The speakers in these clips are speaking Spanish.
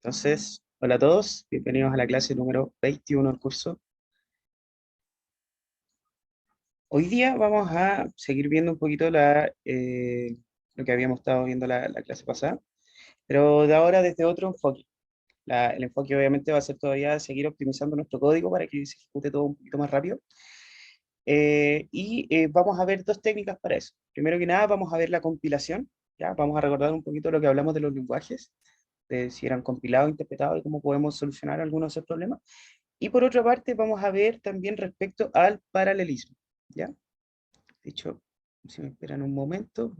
Entonces, hola a todos, bienvenidos a la clase número 21 del curso. Hoy día vamos a seguir viendo un poquito lo que habíamos estado viendo la clase pasada, pero de ahora desde otro enfoque. El enfoque obviamente va a ser todavía seguir optimizando nuestro código para que se ejecute todo un poquito más rápido. Vamos a ver dos técnicas para eso. Primero que nada, vamos a ver la compilación, ¿ya? Vamos a recordar un poquito lo que hablamos de los lenguajes, de si eran compilados, interpretados y cómo podemos solucionar algunos de esos problemas. Y por otra parte, vamos a ver también respecto al paralelismo, ¿ya? De hecho, si me esperan un momento,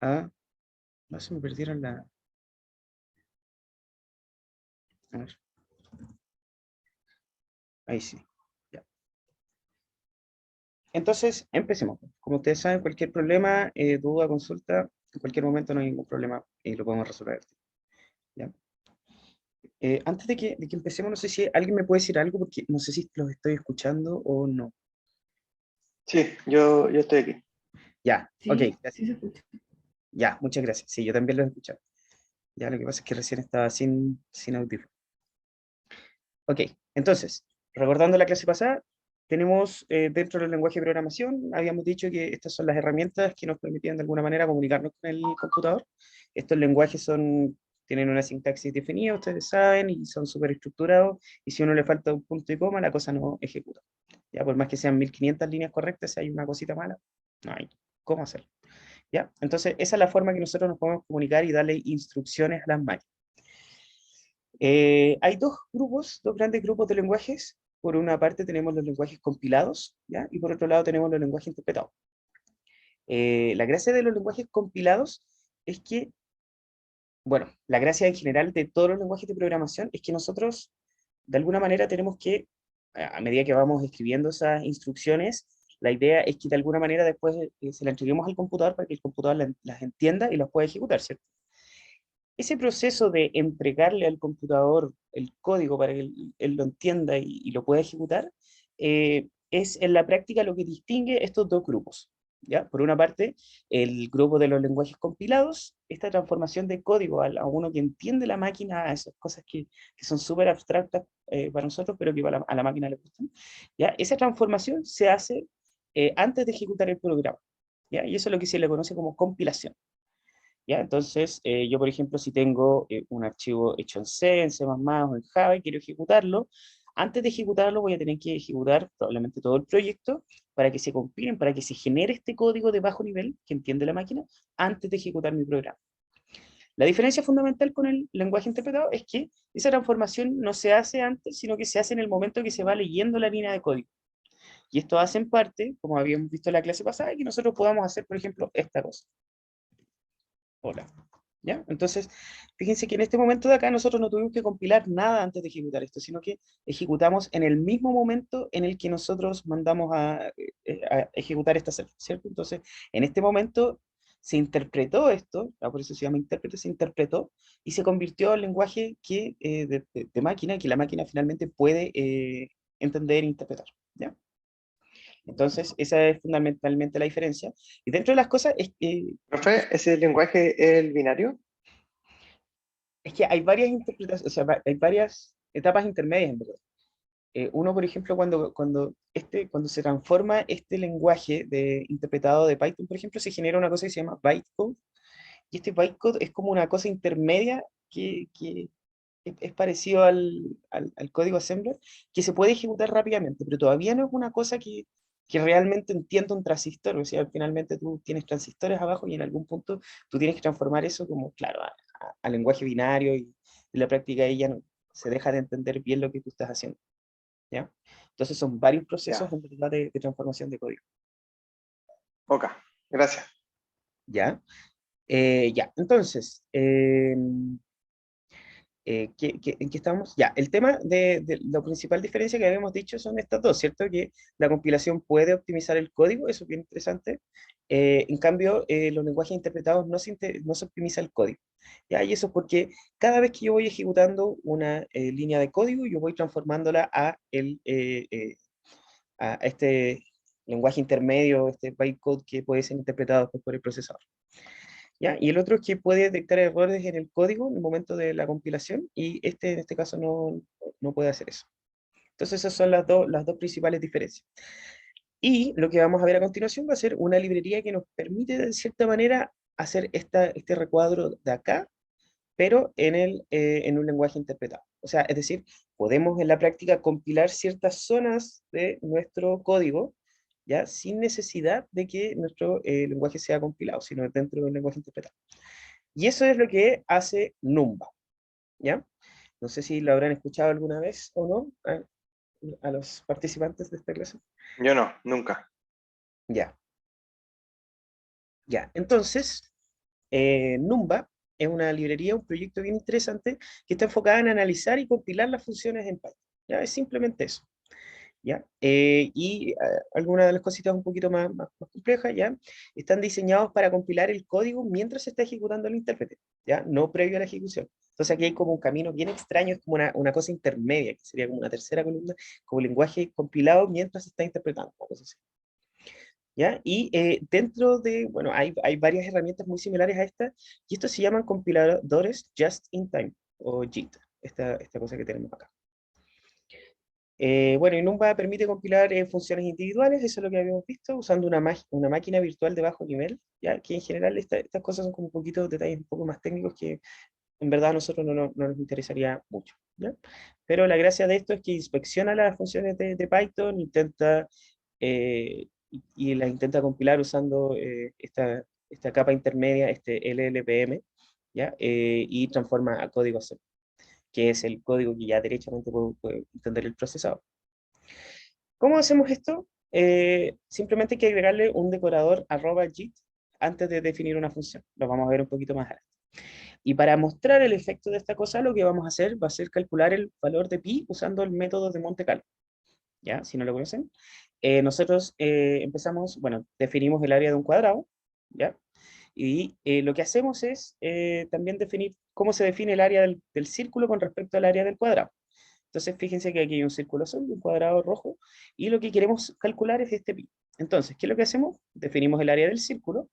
no se me perdieron a ver, ahí sí, ya. Entonces, empecemos. Como ustedes saben, cualquier problema, duda, consulta, en cualquier momento no hay ningún problema y lo podemos resolver, ¿ya? Antes de que empecemos, no sé si alguien me puede decir algo, porque no sé si los estoy escuchando o no. Sí, yo estoy aquí. Ya, ok, Sí, gracias. sí se escucha. Ya, muchas gracias. Sí, yo también los he escuchado. Ya, lo que pasa es que recién estaba sin audífono. Ok, entonces, recordando la clase pasada, tenemos dentro del lenguaje de programación, habíamos dicho que estas son las herramientas que nos permitían de alguna manera comunicarnos con el computador. Estos lenguajes tienen una sintaxis definida, ustedes saben, y son súper estructurados, y si a uno le falta un punto y coma, la cosa no ejecuta. Ya, por más que sean 1500 líneas correctas, si hay una cosita mala, no hay cómo hacerlo. ¿Ya? Entonces, esa es la forma que nosotros nos podemos comunicar y darle instrucciones a las máquinas. Hay dos grandes grupos de lenguajes. Por una parte tenemos los lenguajes compilados, ¿ya? Y por otro lado tenemos los lenguajes interpretados. La gracia de los lenguajes compilados es que, bueno, la gracia en general de todos los lenguajes de programación es que nosotros, de alguna manera, tenemos que, a medida que vamos escribiendo esas instrucciones, la idea es que de alguna manera después se las entreguemos al computador para que el computador las entienda y las pueda ejecutar, ¿cierto? Ese proceso de entregarle al computador el código para que él lo entienda y lo pueda ejecutar, es en la práctica lo que distingue estos dos grupos. ¿Ya? Por una parte, el grupo de los lenguajes compilados, esta transformación de código a uno que entiende la máquina, a esas cosas que son súper abstractas para nosotros, pero que a la máquina le gustan. ¿Ya? Esa transformación se hace antes de ejecutar el programa. ¿Ya? Y eso es lo que se le conoce como compilación. ¿Ya? Entonces, yo, por ejemplo, si tengo un archivo hecho en C, en C++ o en Java y quiero ejecutarlo, antes de ejecutarlo voy a tener que ejecutar probablemente todo el proyecto para que se compilen, para que se genere este código de bajo nivel que entiende la máquina antes de ejecutar mi programa. La diferencia fundamental con el lenguaje interpretado es que esa transformación no se hace antes, sino que se hace en el momento que se va leyendo la línea de código. Y esto hace en parte, como habíamos visto en la clase pasada, que nosotros podamos hacer, por ejemplo, esta cosa. Hola. ¿Ya? Entonces, fíjense que en este momento de acá nosotros no tuvimos que compilar nada antes de ejecutar esto, sino que ejecutamos en el mismo momento en el que nosotros mandamos a ejecutar esta celda, ¿cierto? Entonces, en este momento se interpretó esto, por eso se llama intérprete, se interpretó y se convirtió en lenguaje de máquina, que la máquina finalmente puede entender e interpretar, ¿ya? Entonces, esa es fundamentalmente la diferencia. Y dentro de las cosas Profe, ¿ese lenguaje es el binario? es que hay varias interpretaciones, o sea, hay varias etapas intermedias, en verdad. Uno, por ejemplo, cuando se transforma este lenguaje interpretado de Python, por ejemplo, se genera una cosa que se llama bytecode, y este bytecode es como una cosa intermedia que es parecido al código assembler, que se puede ejecutar rápidamente, pero todavía no es una cosa que realmente entienda un transistor. O sea, finalmente tú tienes transistores abajo y en algún punto tú tienes que transformar eso como, claro, a lenguaje binario y en la práctica ahí ya no, se deja de entender bien lo que tú estás haciendo, ¿ya? Entonces son varios procesos Ya, en verdad de transformación de código, ok, gracias. ¿ya? Ya, entonces, ¿en qué estamos? Ya, el tema de la principal diferencia que habíamos dicho son estas dos, ¿cierto? Que la compilación puede optimizar el código, eso es bien interesante. En cambio, los lenguajes interpretados no se optimiza el código. ¿Ya? Y eso es porque cada vez que yo voy ejecutando una línea de código, yo voy transformándola a este lenguaje intermedio, este bytecode que puede ser interpretado después por el procesador. ¿ya? Y el otro es que puede detectar errores en el código en el momento de la compilación, y en este caso no puede hacer eso. Entonces esas son las dos principales diferencias. Y lo que vamos a ver a continuación va a ser una librería que nos permite, de cierta manera, hacer este recuadro de acá, pero en un lenguaje interpretado. O sea, es decir, podemos en la práctica compilar ciertas zonas de nuestro código, ¿ya? Sin necesidad de que nuestro lenguaje sea compilado, sino dentro de un lenguaje interpretado. Y eso es lo que hace Numba, ¿ya? No sé si lo habrán escuchado alguna vez o no a los participantes de esta clase. Yo no, nunca. Ya, ya. Entonces, Numba es una librería, un proyecto bien interesante que está enfocada en analizar y compilar las funciones en Python. ¿Ya? Es simplemente eso. ¿Ya? Algunas de las cositas un poquito más complejas, ¿ya? Están diseñados para compilar el código mientras se está ejecutando el intérprete, ¿ya? No previo a la ejecución. Entonces aquí hay como un camino bien extraño, es como una cosa intermedia, que sería como una tercera columna, como lenguaje compilado mientras se está interpretando, una cosa así. ¿Ya? Y dentro de, bueno, hay varias herramientas muy similares a esta, y estos se llaman compiladores just in time, o JIT, esta cosa que tenemos acá. Bueno, y Numba permite compilar funciones individuales, eso es lo que habíamos visto, usando una máquina virtual de bajo nivel, ya que en general estas cosas son como un poquito detalles un poco más técnicos que en verdad a nosotros no nos interesaría mucho, ¿ya? Pero la gracia de esto es que inspecciona las funciones de Python, y las intenta compilar usando esta capa intermedia, este LLVM, ¿ya? Y transforma a código C, que es el código que ya derechamente puede entender el procesador. ¿Cómo hacemos esto? Simplemente hay que agregarle un decorador @JIT antes de definir una función. Lo vamos a ver un poquito más adelante. Y para mostrar el efecto de esta cosa, lo que vamos a hacer va a ser calcular el valor de pi usando el método de Monte Carlo. ¿Ya? Si no lo conocen. Nosotros empezamos, bueno, definimos el área de un cuadrado, ¿ya? Y lo que hacemos es también definir cómo se define el área del círculo con respecto al área del cuadrado. Entonces, fíjense que aquí hay un círculo azul y un cuadrado rojo, y lo que queremos calcular es este pi. Entonces, ¿qué es lo que hacemos? Definimos el área del círculo,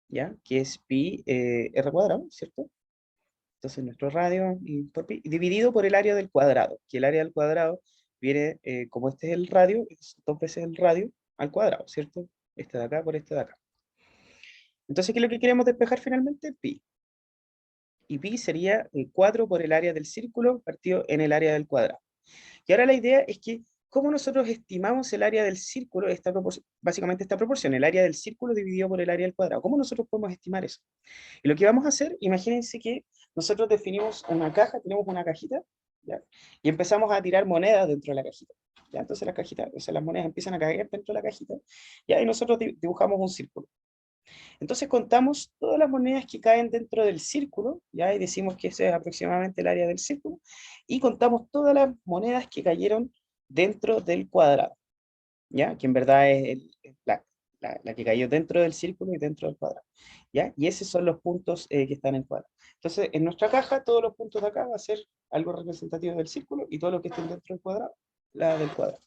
¿ya? Que es pi r cuadrado, ¿cierto? Entonces, nuestro radio por pi, dividido por el área del cuadrado, que el área del cuadrado viene, como este es el radio, es 2 veces el radio al cuadrado, ¿cierto? Este de acá por este de acá. Entonces, ¿qué es lo que queremos despejar finalmente? Pi. Y pi sería 4 por el área del círculo partido en el área del cuadrado. Y ahora la idea es que, ¿cómo nosotros estimamos el área del círculo, básicamente esta proporción, el área del círculo dividido por el área del cuadrado? ¿Cómo nosotros podemos estimar eso? Y lo que vamos a hacer, imagínense que nosotros definimos una caja, tenemos una cajita, ¿ya? Y empezamos a tirar monedas dentro de la cajita, ¿ya? Entonces las monedas empiezan a caer dentro de la cajita, ¿ya? Y nosotros dibujamos un círculo. Entonces contamos todas las monedas que caen dentro del círculo, ¿ya? Y decimos que ese es aproximadamente el área del círculo, y contamos todas las monedas que cayeron dentro del cuadrado, ¿ya? Que en verdad es la que cayó dentro del círculo y dentro del cuadrado, ¿ya? Y esos son los puntos que están en el cuadrado. Entonces, en nuestra caja, todos los puntos de acá va a ser algo representativo del círculo, y todo lo que esté dentro del cuadrado, la del cuadrado.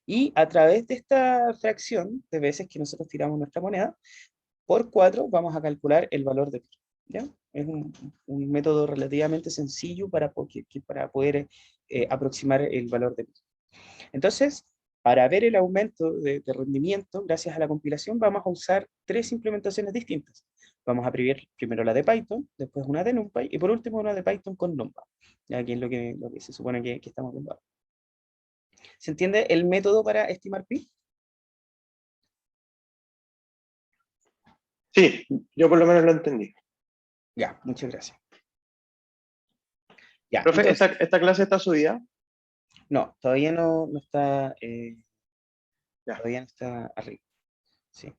Y a través de esta fracción de veces que nosotros tiramos nuestra moneda, por 4 vamos a calcular el valor de pi, ¿ya? Es un método relativamente sencillo para poder aproximar el valor de pi. Entonces, para ver el aumento de rendimiento, gracias a la compilación, vamos a usar 3 implementaciones distintas. Vamos a primero la de Python, después una de NumPy, y por último una de Python con NumPy. Aquí es lo que se supone que estamos viendo ahora. ¿Se entiende el método para estimar pi? Sí, yo por lo menos lo entendí. Ya, muchas gracias. Ya, Profe, entonces, ¿esta clase está subida? no, todavía no está, Ya. todavía no está arriba. Sí.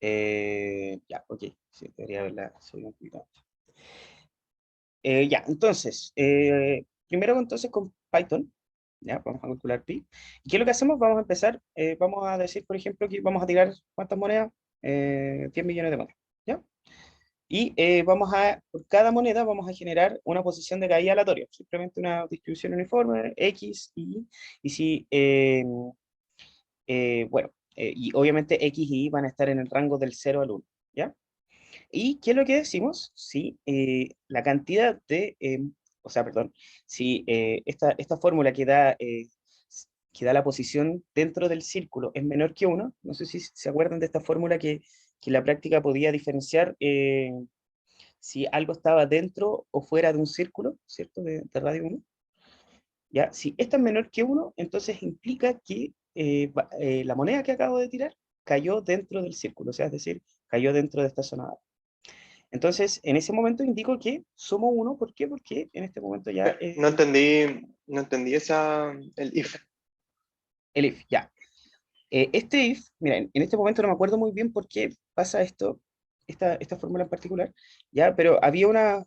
Ya, ok. Sí, debería haberla subido un poquito antes. Ya, entonces, primero entonces con Python, ya, vamos a calcular pi. ¿Y qué es lo que hacemos? Vamos a empezar, vamos a decir, por ejemplo, que vamos a tirar ¿cuántas monedas? 10 millones de monedas, ¿ya? Y por cada moneda vamos a generar una posición de caída aleatoria, simplemente una distribución uniforme, X, y si, bueno, y obviamente X y Y van a estar en el rango del 0 al 1, ¿ya? ¿Y qué es lo que decimos? Si la cantidad de, o sea, perdón, si esta fórmula que da la posición dentro del círculo es menor que uno, no sé si se acuerdan de esta fórmula que en la práctica podía diferenciar si algo estaba dentro o fuera de un círculo, ¿cierto? De radio uno. ¿Ya? Si esta es menor que uno, entonces implica que la moneda que acabo de tirar cayó dentro del círculo, o sea, es decir, cayó dentro de esta zona. Entonces, en ese momento indico que sumo uno. ¿Por qué? Porque en este momento ya No entendí el if. el if, ya. Este if, mira, en este momento no me acuerdo muy bien por qué pasa esto, esta fórmula en particular, ya, pero había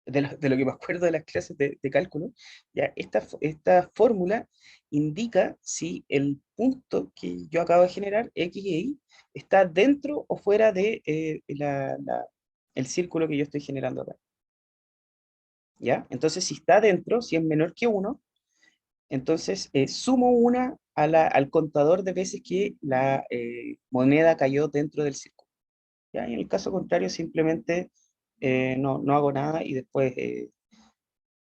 de lo que me acuerdo de las clases de cálculo, ya, esta fórmula indica si el punto que yo acabo de generar, x y y, está dentro o fuera de el círculo que yo estoy generando acá. ¿Ya? Entonces, si está dentro, si es menor que uno, entonces sumo una al contador de veces que la moneda cayó dentro del círculo. ¿Ya? Y en el caso contrario, simplemente no hago nada y después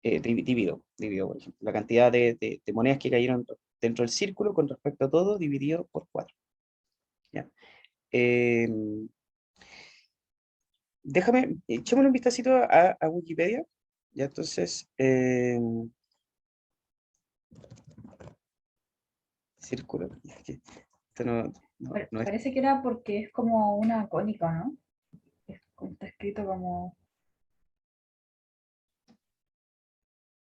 divido, por ejemplo, la cantidad de monedas que cayeron dentro del círculo con respecto a todo dividido por 4. ¿Ya? Eh, echémosle un vistacito a Wikipedia. ¿Ya? Entonces, círculo. Es que esto no es. Parece que era porque es como una cónica, ¿no? Está escrito como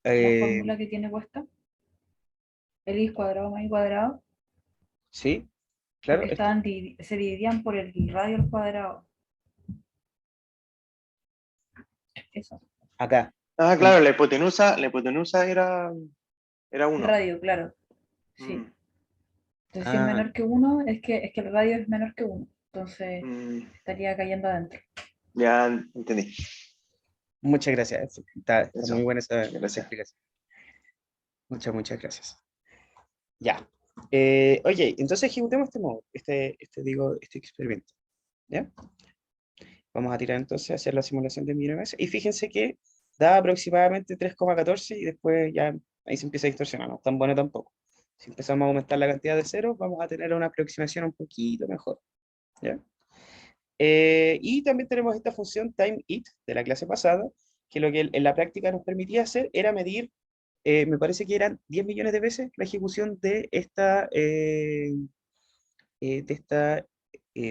la eh, fórmula que tiene puesta. El x cuadrado más y cuadrado. sí, claro, Porque se dividían por el radio al cuadrado. Eso. acá. Ah, En- claro, la hipotenusa era El 1. radio, claro. Sí. Mm, Entonces, si es ah, menor que uno, es que el radio es menor que uno. Entonces, mm, estaría cayendo adentro. ya entendí. muchas gracias. Está muy Eso, buena esa gracias. explicación. Muchas gracias. Ya. Oye, entonces ejecutemos este modo, este experimento. ¿Ya? Vamos a tirar entonces a hacer la simulación de millones. Y fíjense que da aproximadamente 3,14 y después ya ahí se empieza a distorsionar. No es tan bueno tampoco. Si empezamos a aumentar la cantidad de ceros, vamos a tener una aproximación un poquito mejor. ¿Ya? Y también tenemos esta función timeIt de la clase pasada, que lo que en la práctica nos permitía hacer era medir, me parece que eran 10 millones de veces la ejecución de esta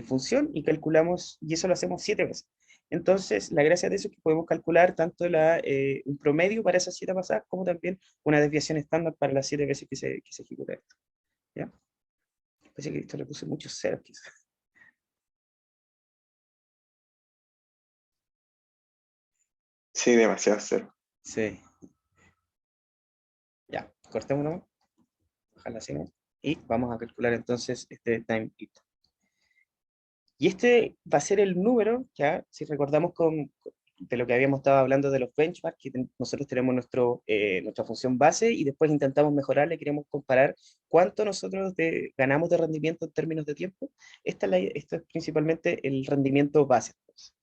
función y calculamos, y eso lo hacemos 7 veces. Entonces, la gracia de eso es que podemos calcular tanto un promedio para esas 7 pasadas como también una desviación estándar para las 7 veces que se ejecuta esto. ¿Ya? Parece que esto le puse muchos ceros quizás. Sí, demasiado cero. Sí. Ya, cortemos nomás. Ojalá así, ¿no? Y vamos a calcular entonces este time it. Y este va a ser el número, ya, si recordamos de lo que habíamos estado hablando de los benchmarks, que nosotros tenemos nuestra función base y después intentamos mejorarla, queremos comparar cuánto nosotros ganamos de rendimiento en términos de tiempo. Esto es principalmente el rendimiento base, pues,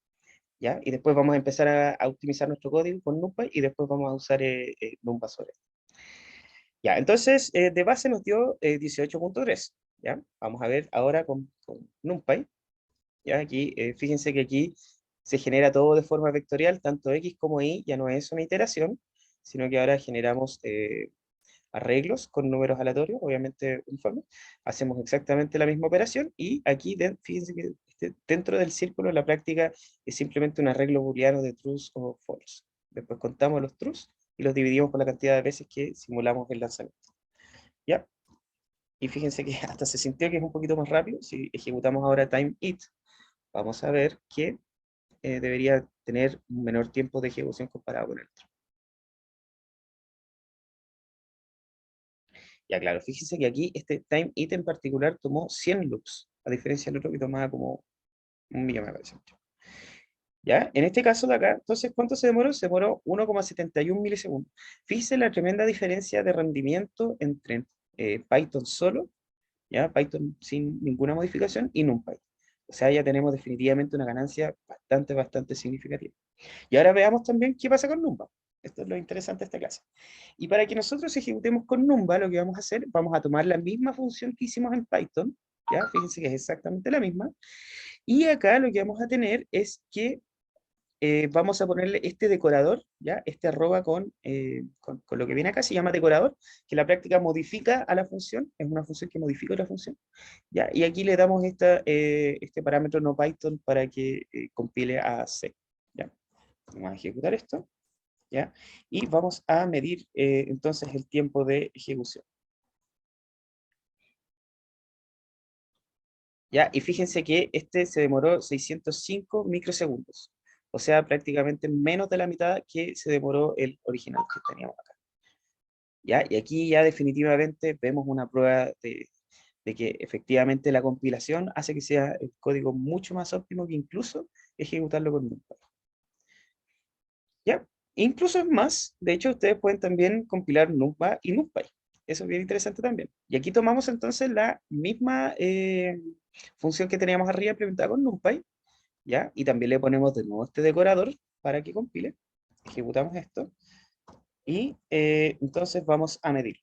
¿ya? Y después vamos a empezar a optimizar nuestro código con NumPy y después vamos a usar NumPy sobre esto. Ya, entonces de base nos dio 18.3, ¿ya? Vamos a ver ahora con NumPy. ¿Ya? Aquí, fíjense que aquí se genera todo de forma vectorial, tanto X como Y, ya no es una iteración, sino que ahora generamos arreglos con números aleatorios, obviamente uniformes, hacemos exactamente la misma operación y aquí, fíjense que dentro del círculo la práctica es simplemente un arreglo booleano de trues o false. Después contamos los trues y los dividimos por la cantidad de veces que simulamos el lanzamiento. ¿Ya? Y fíjense que hasta se sintió que es un poquito más rápido. Si ejecutamos ahora time it, vamos a ver que debería tener un menor tiempo de ejecución comparado con el otro. Ya claro, fíjense que aquí este time it en particular tomó 100 loops, a diferencia del otro que tomaba como un millón, me parece. ¿Ya? En este caso de acá, entonces, ¿cuánto se demoró? Se demoró 1,71 milisegundos. Fíjense la tremenda diferencia de rendimiento entre Python solo, ¿ya? Python sin ninguna modificación y NumPy. O sea, ya tenemos definitivamente una ganancia bastante significativa. Y ahora veamos también qué pasa con Numba. Esto es lo interesante de esta clase. Y para que nosotros ejecutemos con Numba, lo que vamos a hacer, vamos a tomar la misma función que hicimos en Python, ¿ya? Fíjense que es exactamente la misma. Y acá lo que vamos a tener es que vamos a ponerle este decorador, ¿ya? Este arroba con lo que viene acá, se llama decorador, que en la práctica modifica a la función, es una función que modifica la función, ¿ya? Y aquí le damos este parámetro no Python para que compile a C, ¿ya? Vamos a ejecutar esto, ¿ya? Y vamos a medir entonces el tiempo de ejecución. ¿Ya? Y fíjense que este se demoró 605 microsegundos. O sea, prácticamente menos de la mitad que se demoró el original que teníamos acá. ¿Ya? Y aquí ya definitivamente vemos una prueba de que efectivamente la compilación hace que sea el código mucho más óptimo que incluso ejecutarlo con NumPy. ¿Ya? Incluso es más, de hecho ustedes pueden también compilar NumPy y NumPy. Eso es bien interesante también. Y aquí tomamos entonces la misma función que teníamos arriba implementada con NumPy, ¿ya? Y también le ponemos de nuevo este decorador para que compile. Ejecutamos esto. Y entonces vamos a medir.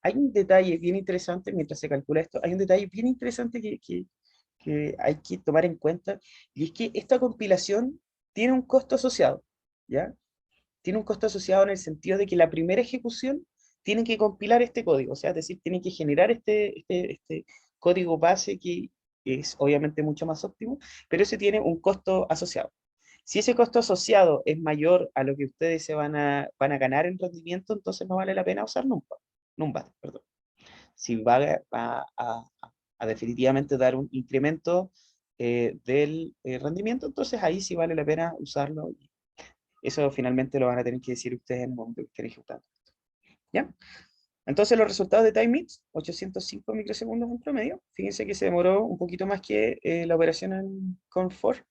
Hay un detalle bien interesante mientras se calcula esto. Hay un detalle bien interesante que hay que tomar en cuenta. Y es que esta compilación tiene un costo asociado, ¿ya? Tiene un costo asociado en el sentido de que la primera ejecución tiene que compilar este código. O sea, es decir, tiene que generar este código base que es obviamente mucho más óptimo, pero ese tiene un costo asociado. Si ese costo asociado es mayor a lo que ustedes van a ganar en rendimiento, entonces no vale la pena usar NumPy, perdón. Si va a definitivamente dar un incremento del rendimiento, entonces ahí sí vale la pena usarlo. Eso finalmente lo van a tener que decir ustedes en el momento que estén ejecutando. ¿Ya? Entonces los resultados de TimeMix, 805 microsegundos en promedio. Fíjense que se demoró un poquito más que la operación con for,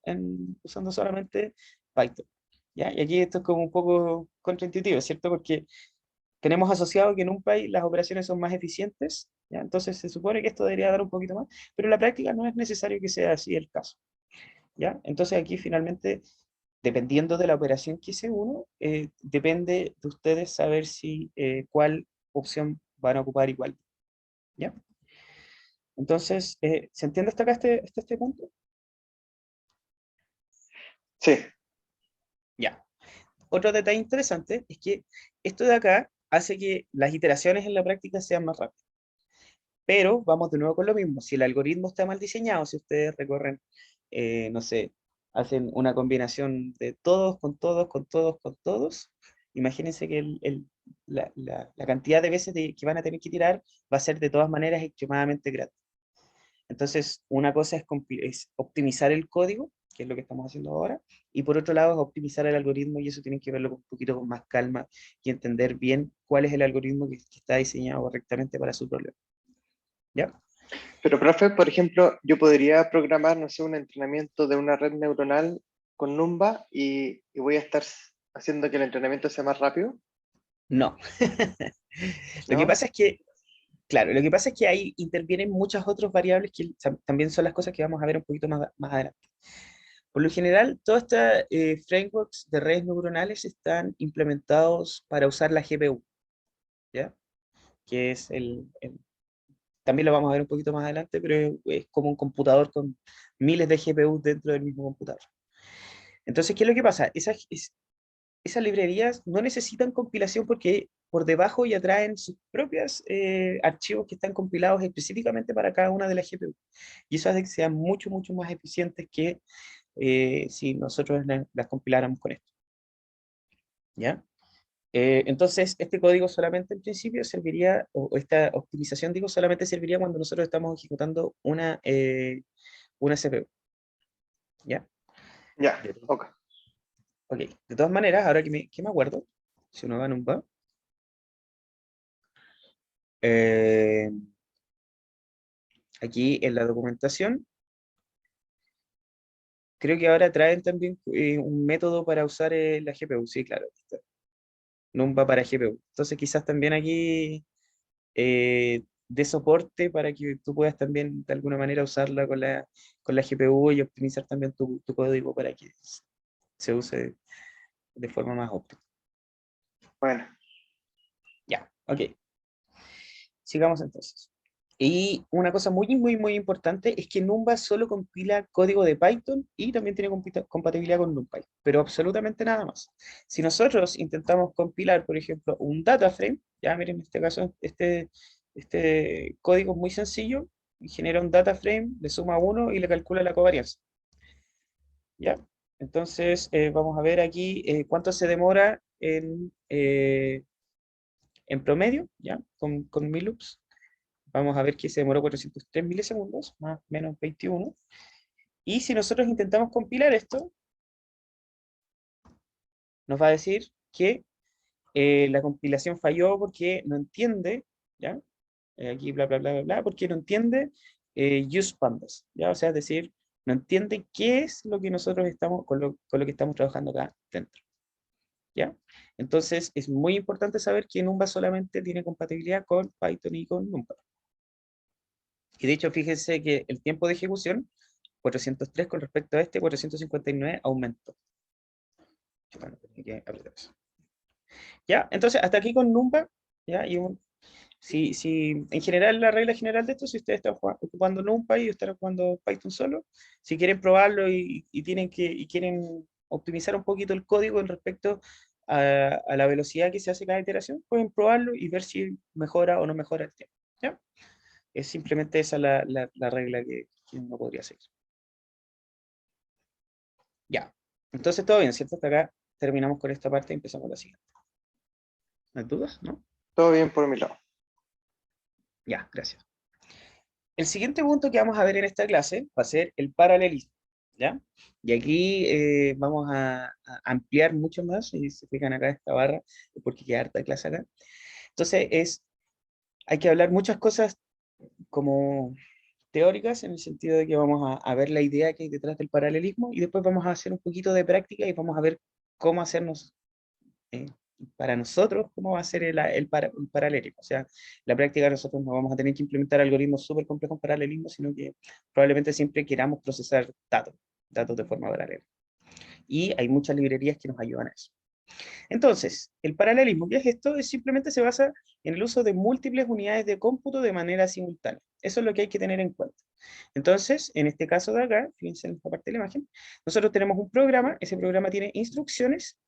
usando solamente Python. ¿Ya? Y aquí esto es como un poco contraintuitivo, ¿cierto? Porque tenemos asociado que en un país las operaciones son más eficientes, ¿ya? Entonces se supone que esto debería dar un poquito más, pero en la práctica no es necesario que sea así el caso, ¿ya? Entonces aquí finalmente, dependiendo de la operación que hice uno, depende de ustedes saber si cuál opción van a ocupar igual, ¿ya? Entonces, ¿se entiende hasta acá este punto? Sí, Ya. Otro detalle interesante es que esto de acá hace que las iteraciones en la práctica sean más rápidas. Pero vamos de nuevo con lo mismo. Si el algoritmo está mal diseñado, si ustedes recorren, no sé, hacen una combinación de todos con todos, con todos, con todos, imagínense que la cantidad de veces que van a tener que tirar va a ser de todas maneras extremadamente grande. Entonces, una cosa es optimizar el código, que es lo que estamos haciendo ahora, y por otro lado es optimizar el algoritmo, y eso tienen que verlo un poquito con más calma y entender bien cuál es el algoritmo que está diseñado correctamente para su problema. ¿Ya? pero profe, por ejemplo, yo podría programar, no sé, un entrenamiento de una red neuronal con Numba y voy a estar haciendo que el entrenamiento sea más rápido, No. Lo que ¿no? pasa es que, claro, lo que pasa es que ahí intervienen muchas otras variables que también son las cosas que vamos a ver un poquito más adelante. Por lo general, todas estas frameworks de redes neuronales están implementados para usar la GPU, ¿ya? Que es también lo vamos a ver un poquito más adelante, pero es como un computador con miles de GPUs dentro del mismo computador. Entonces, ¿qué es lo que pasa? Esas librerías no necesitan compilación porque por debajo ya traen sus propios archivos que están compilados específicamente para cada una de las GPU. Y eso hace que sean mucho más eficientes que si nosotros las compiláramos con esto. ¿Ya? Entonces, este código solamente en principio serviría, o esta optimización, digo, solamente serviría cuando nosotros estamos ejecutando una CPU. ¿Ya? Ya, De- ok. Ok, de todas maneras, ahora que me acuerdo, si uno va en un va, eh, aquí en la documentación, creo que ahora traen también un método para usar la GPU. Sí, claro, aquí está. Numba para GPU. Entonces quizás también aquí de soporte para que tú puedas también de alguna manera usarla con la GPU y optimizar también tu código para que se use de forma más óptima. Bueno, Ya, ok. Sigamos entonces. Y una cosa muy importante es que Numba solo compila código de Python y también tiene compatibilidad con NumPy, pero absolutamente nada más. Si nosotros intentamos compilar, por ejemplo, un data frame, ya miren, en este caso, este código es muy sencillo, y genera un data frame, le suma 1 y le calcula la covarianza. ¿Ya? Entonces, vamos a ver aquí cuánto se demora en promedio, ¿ya? Con 1000 loops. Vamos a ver que se demoró 403 milisegundos, más o menos 21. Y si nosotros intentamos compilar esto, nos va a decir que la compilación falló porque no entiende, ¿ya? Aquí bla, porque no entiende use pandas, ¿ya? O sea, es decir, no entiende qué es lo que nosotros estamos, con lo que estamos trabajando acá dentro, ¿ya? Entonces, es muy importante saber que Numba solamente tiene compatibilidad con Python y con NumPy. Y de hecho, fíjense que el tiempo de ejecución, 403 con respecto a este, 459 aumentó. Bueno, tenía que apretar eso. ¿Ya? Entonces, hasta aquí con NumPy, ¿ya? Si en general, la regla general de esto, si ustedes están ocupando NumPy y están ocupando Python solo, si quieren probarlo y quieren optimizar un poquito el código en respecto a la velocidad que se hace cada iteración, pueden probarlo y ver si mejora o no mejora el tiempo. ¿Ya? Es simplemente esa la regla que uno podría seguir. Ya. Entonces todo bien, ¿cierto? Hasta acá terminamos con esta parte y empezamos la siguiente. ¿No hay dudas? ¿No? todo bien por mi lado. Ya, gracias. El siguiente punto que vamos a ver en esta clase va a ser el paralelismo, ¿ya? Y aquí vamos a ampliar mucho más, y se fijan acá esta barra, porque queda harta clase acá. Entonces, hay que hablar muchas cosas como teóricas, en el sentido de que vamos a ver la idea que hay detrás del paralelismo, y después vamos a hacer un poquito de práctica y vamos a ver cómo hacernos eh, para nosotros, cómo va a ser el paralelismo. O sea, la práctica nosotros no vamos a tener que implementar algoritmos súper complejos en paralelismo, sino que probablemente siempre queramos procesar datos de forma paralela. Y hay muchas librerías que nos ayudan a eso. Entonces, el paralelismo, ¿qué es esto? Simplemente se basa en el uso de múltiples unidades de cómputo de manera simultánea. Eso es lo que hay que tener en cuenta. Entonces, en este caso de acá, fíjense en esta parte de la imagen, nosotros tenemos un programa, ese programa tiene instrucciones,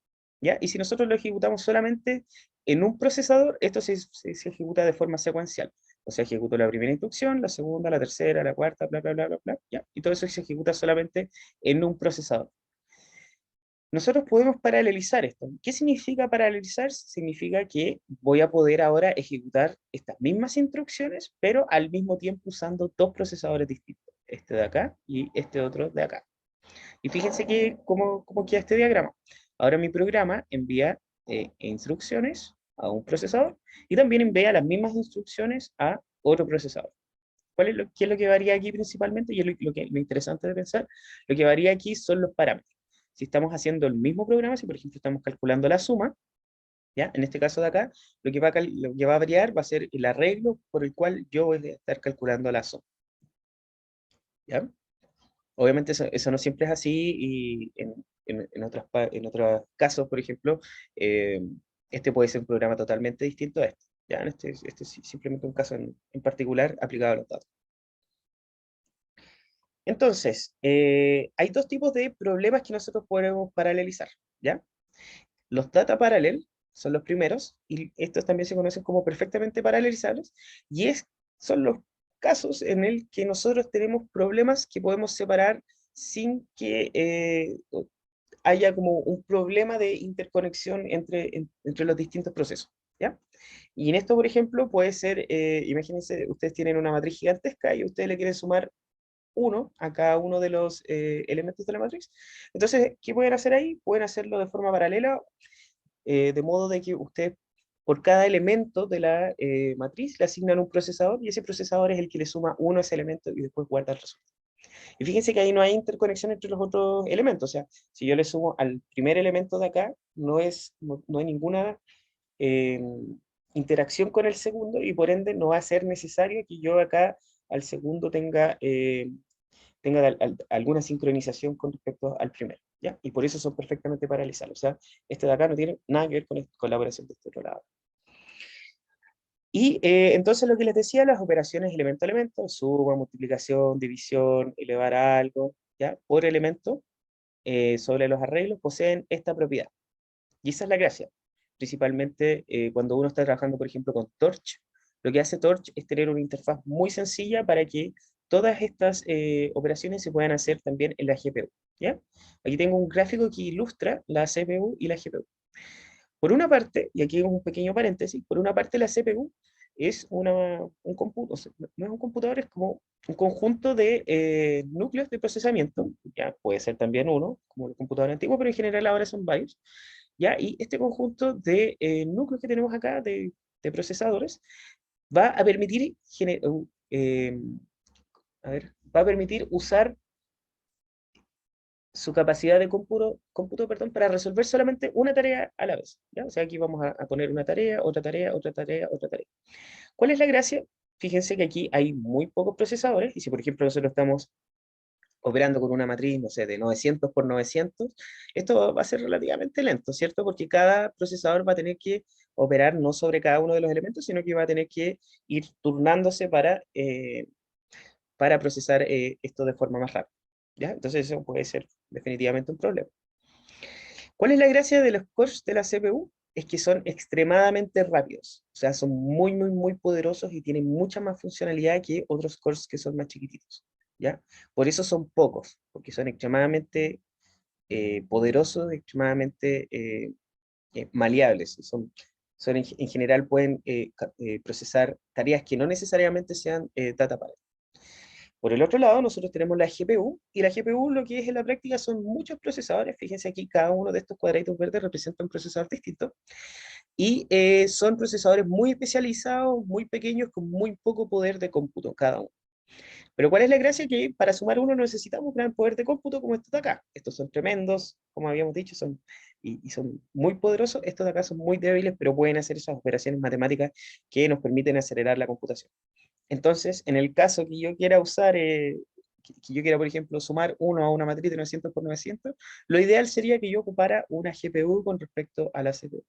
¿ya? Y si nosotros lo ejecutamos solamente en un procesador, esto se ejecuta de forma secuencial. O sea, ejecuto la primera instrucción, la segunda, la tercera, la cuarta, ¿ya? Y todo eso se ejecuta solamente en un procesador. Nosotros podemos paralelizar esto. ¿Qué significa paralelizar? Significa que voy a poder ahora ejecutar estas mismas instrucciones, pero al mismo tiempo usando dos procesadores distintos. Este de acá y este otro de acá. Y fíjense cómo queda este diagrama. Ahora mi programa envía instrucciones a un procesador y también envía las mismas instrucciones a otro procesador. ¿Qué es lo que varía aquí principalmente? Y es lo interesante de pensar. Lo que varía aquí son los parámetros. Si estamos haciendo el mismo programa, si por ejemplo estamos calculando la suma, ¿ya? En este caso de acá, lo que va a variar va a ser el arreglo por el cual yo voy a estar calculando la suma. ¿Ya? Obviamente eso no siempre es así y en otros casos, por ejemplo, eh, este puede ser un programa totalmente distinto a este. ¿Ya? Este es simplemente un caso en particular aplicado a los datos. Entonces, hay dos tipos de problemas que nosotros podemos paralelizar, ¿ya? Los data parallel son los primeros, y estos también se conocen como perfectamente paralelizables, y son los casos en el que nosotros tenemos problemas que podemos separar sin que haya como un problema de interconexión entre los distintos procesos, ¿ya? Y en esto, por ejemplo, puede ser, imagínense, ustedes tienen una matriz gigantesca y ustedes le quieren sumar 1 a cada uno de los elementos de la matriz. Entonces, ¿qué pueden hacer ahí? Pueden hacerlo de forma paralela, de modo de que ustedes, por cada elemento de la matriz, le asignan un procesador y ese procesador es el que le suma 1 a ese elemento y después guarda el resultado. Y fíjense que ahí no hay interconexión entre los otros elementos. O sea, si yo le sumo al primer elemento de acá, no hay ninguna eh, interacción con el segundo y por ende no va a ser necesario que yo acá al segundo tenga alguna sincronización con respecto al primero, ¿ya? Y por eso son perfectamente paralizables. O sea, este de acá no tiene nada que ver con la operación de este otro lado. Y entonces lo que les decía, las operaciones elemento a elemento, suma, multiplicación, división, elevar a algo, ¿ya? Por elemento, sobre los arreglos, poseen esta propiedad. Y esa es la gracia. Principalmente cuando uno está trabajando, por ejemplo, con Torch, lo que hace Torch es tener una interfaz muy sencilla para que todas estas operaciones se puedan hacer también en la GPU, ¿ya? Aquí tengo un gráfico que ilustra la CPU y la GPU. Por una parte, y aquí un pequeño paréntesis, por una parte la CPU es un cómputo, o sea, no es un computador, es como un conjunto de núcleos de procesamiento, ya puede ser también uno, como el computador antiguo, pero en general ahora son varios, ya, y este conjunto de núcleos que tenemos acá, de procesadores, va a permitir, eh, va a permitir usar su capacidad de cómputo, perdón, para resolver solamente una tarea a la vez, ¿ya? O sea, aquí vamos a poner una tarea, otra tarea, otra tarea, otra tarea. ¿Cuál es la gracia? Fíjense que aquí hay muy pocos procesadores, y si por ejemplo nosotros estamos operando con una matriz, no sé, de 900 por 900, esto va a ser relativamente lento, ¿cierto? Porque cada procesador va a tener que operar no sobre cada uno de los elementos, sino que va a tener que ir turnándose para procesar esto de forma más rápida, ¿ya? Entonces eso puede ser definitivamente un problema. ¿Cuál es la gracia de los cores de la CPU? Es que son extremadamente rápidos, o sea, son muy, muy, muy poderosos y tienen mucha más funcionalidad que otros cores que son más chiquititos, ¿ya? Por eso son pocos, porque son extremadamente poderosos, extremadamente maleables, en general pueden procesar tareas que no necesariamente sean data parent. Por el otro lado, nosotros tenemos la GPU, y la GPU lo que es en la práctica son muchos procesadores. Fíjense aquí, cada uno de estos cuadraditos verdes representa un procesador distinto, y son procesadores muy especializados, muy pequeños, con muy poco poder de cómputo cada uno. Pero ¿cuál es la gracia? Que para sumar uno necesitamos gran poder de cómputo como estos de acá. Estos son tremendos, como habíamos dicho, y son muy poderosos. Estos de acá son muy débiles, pero pueden hacer esas operaciones matemáticas que nos permiten acelerar la computación. Entonces, en el caso que yo quiera usar, que yo quiera, por ejemplo, sumar uno a una matriz de 900 por 900, lo ideal sería que yo ocupara una GPU con respecto a la CPU.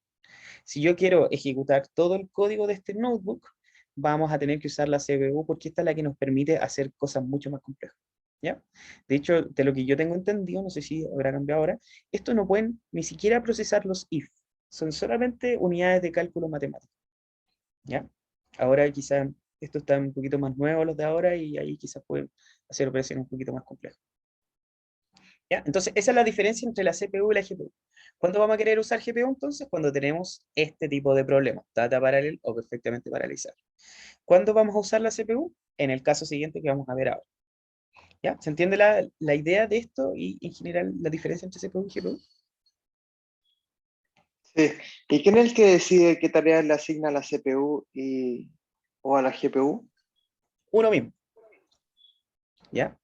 Si yo quiero ejecutar todo el código de este notebook, vamos a tener que usar la CPU porque esta es la que nos permite hacer cosas mucho más complejas, ¿ya? De hecho, de lo que yo tengo entendido, no sé si habrá cambiado ahora, esto no pueden ni siquiera procesar los if, son solamente unidades de cálculo matemático, ¿ya? Ahora quizás esto está un poquito más nuevo los de ahora y ahí quizás pueden hacer operaciones un poquito más complejas, ¿ya? Entonces, esa es la diferencia entre la CPU y la GPU. ¿Cuándo vamos a querer usar GPU entonces? Cuando tenemos este tipo de problemas, data parallel o perfectamente paralizado. ¿Cuándo vamos a usar la CPU? En el caso siguiente que vamos a ver ahora, ¿ya? ¿Se entiende la idea de esto y en general la diferencia entre CPU y GPU? Sí. ¿Y quién es el que decide qué tareas le asigna a la CPU o a la GPU? Uno mismo, ¿ya?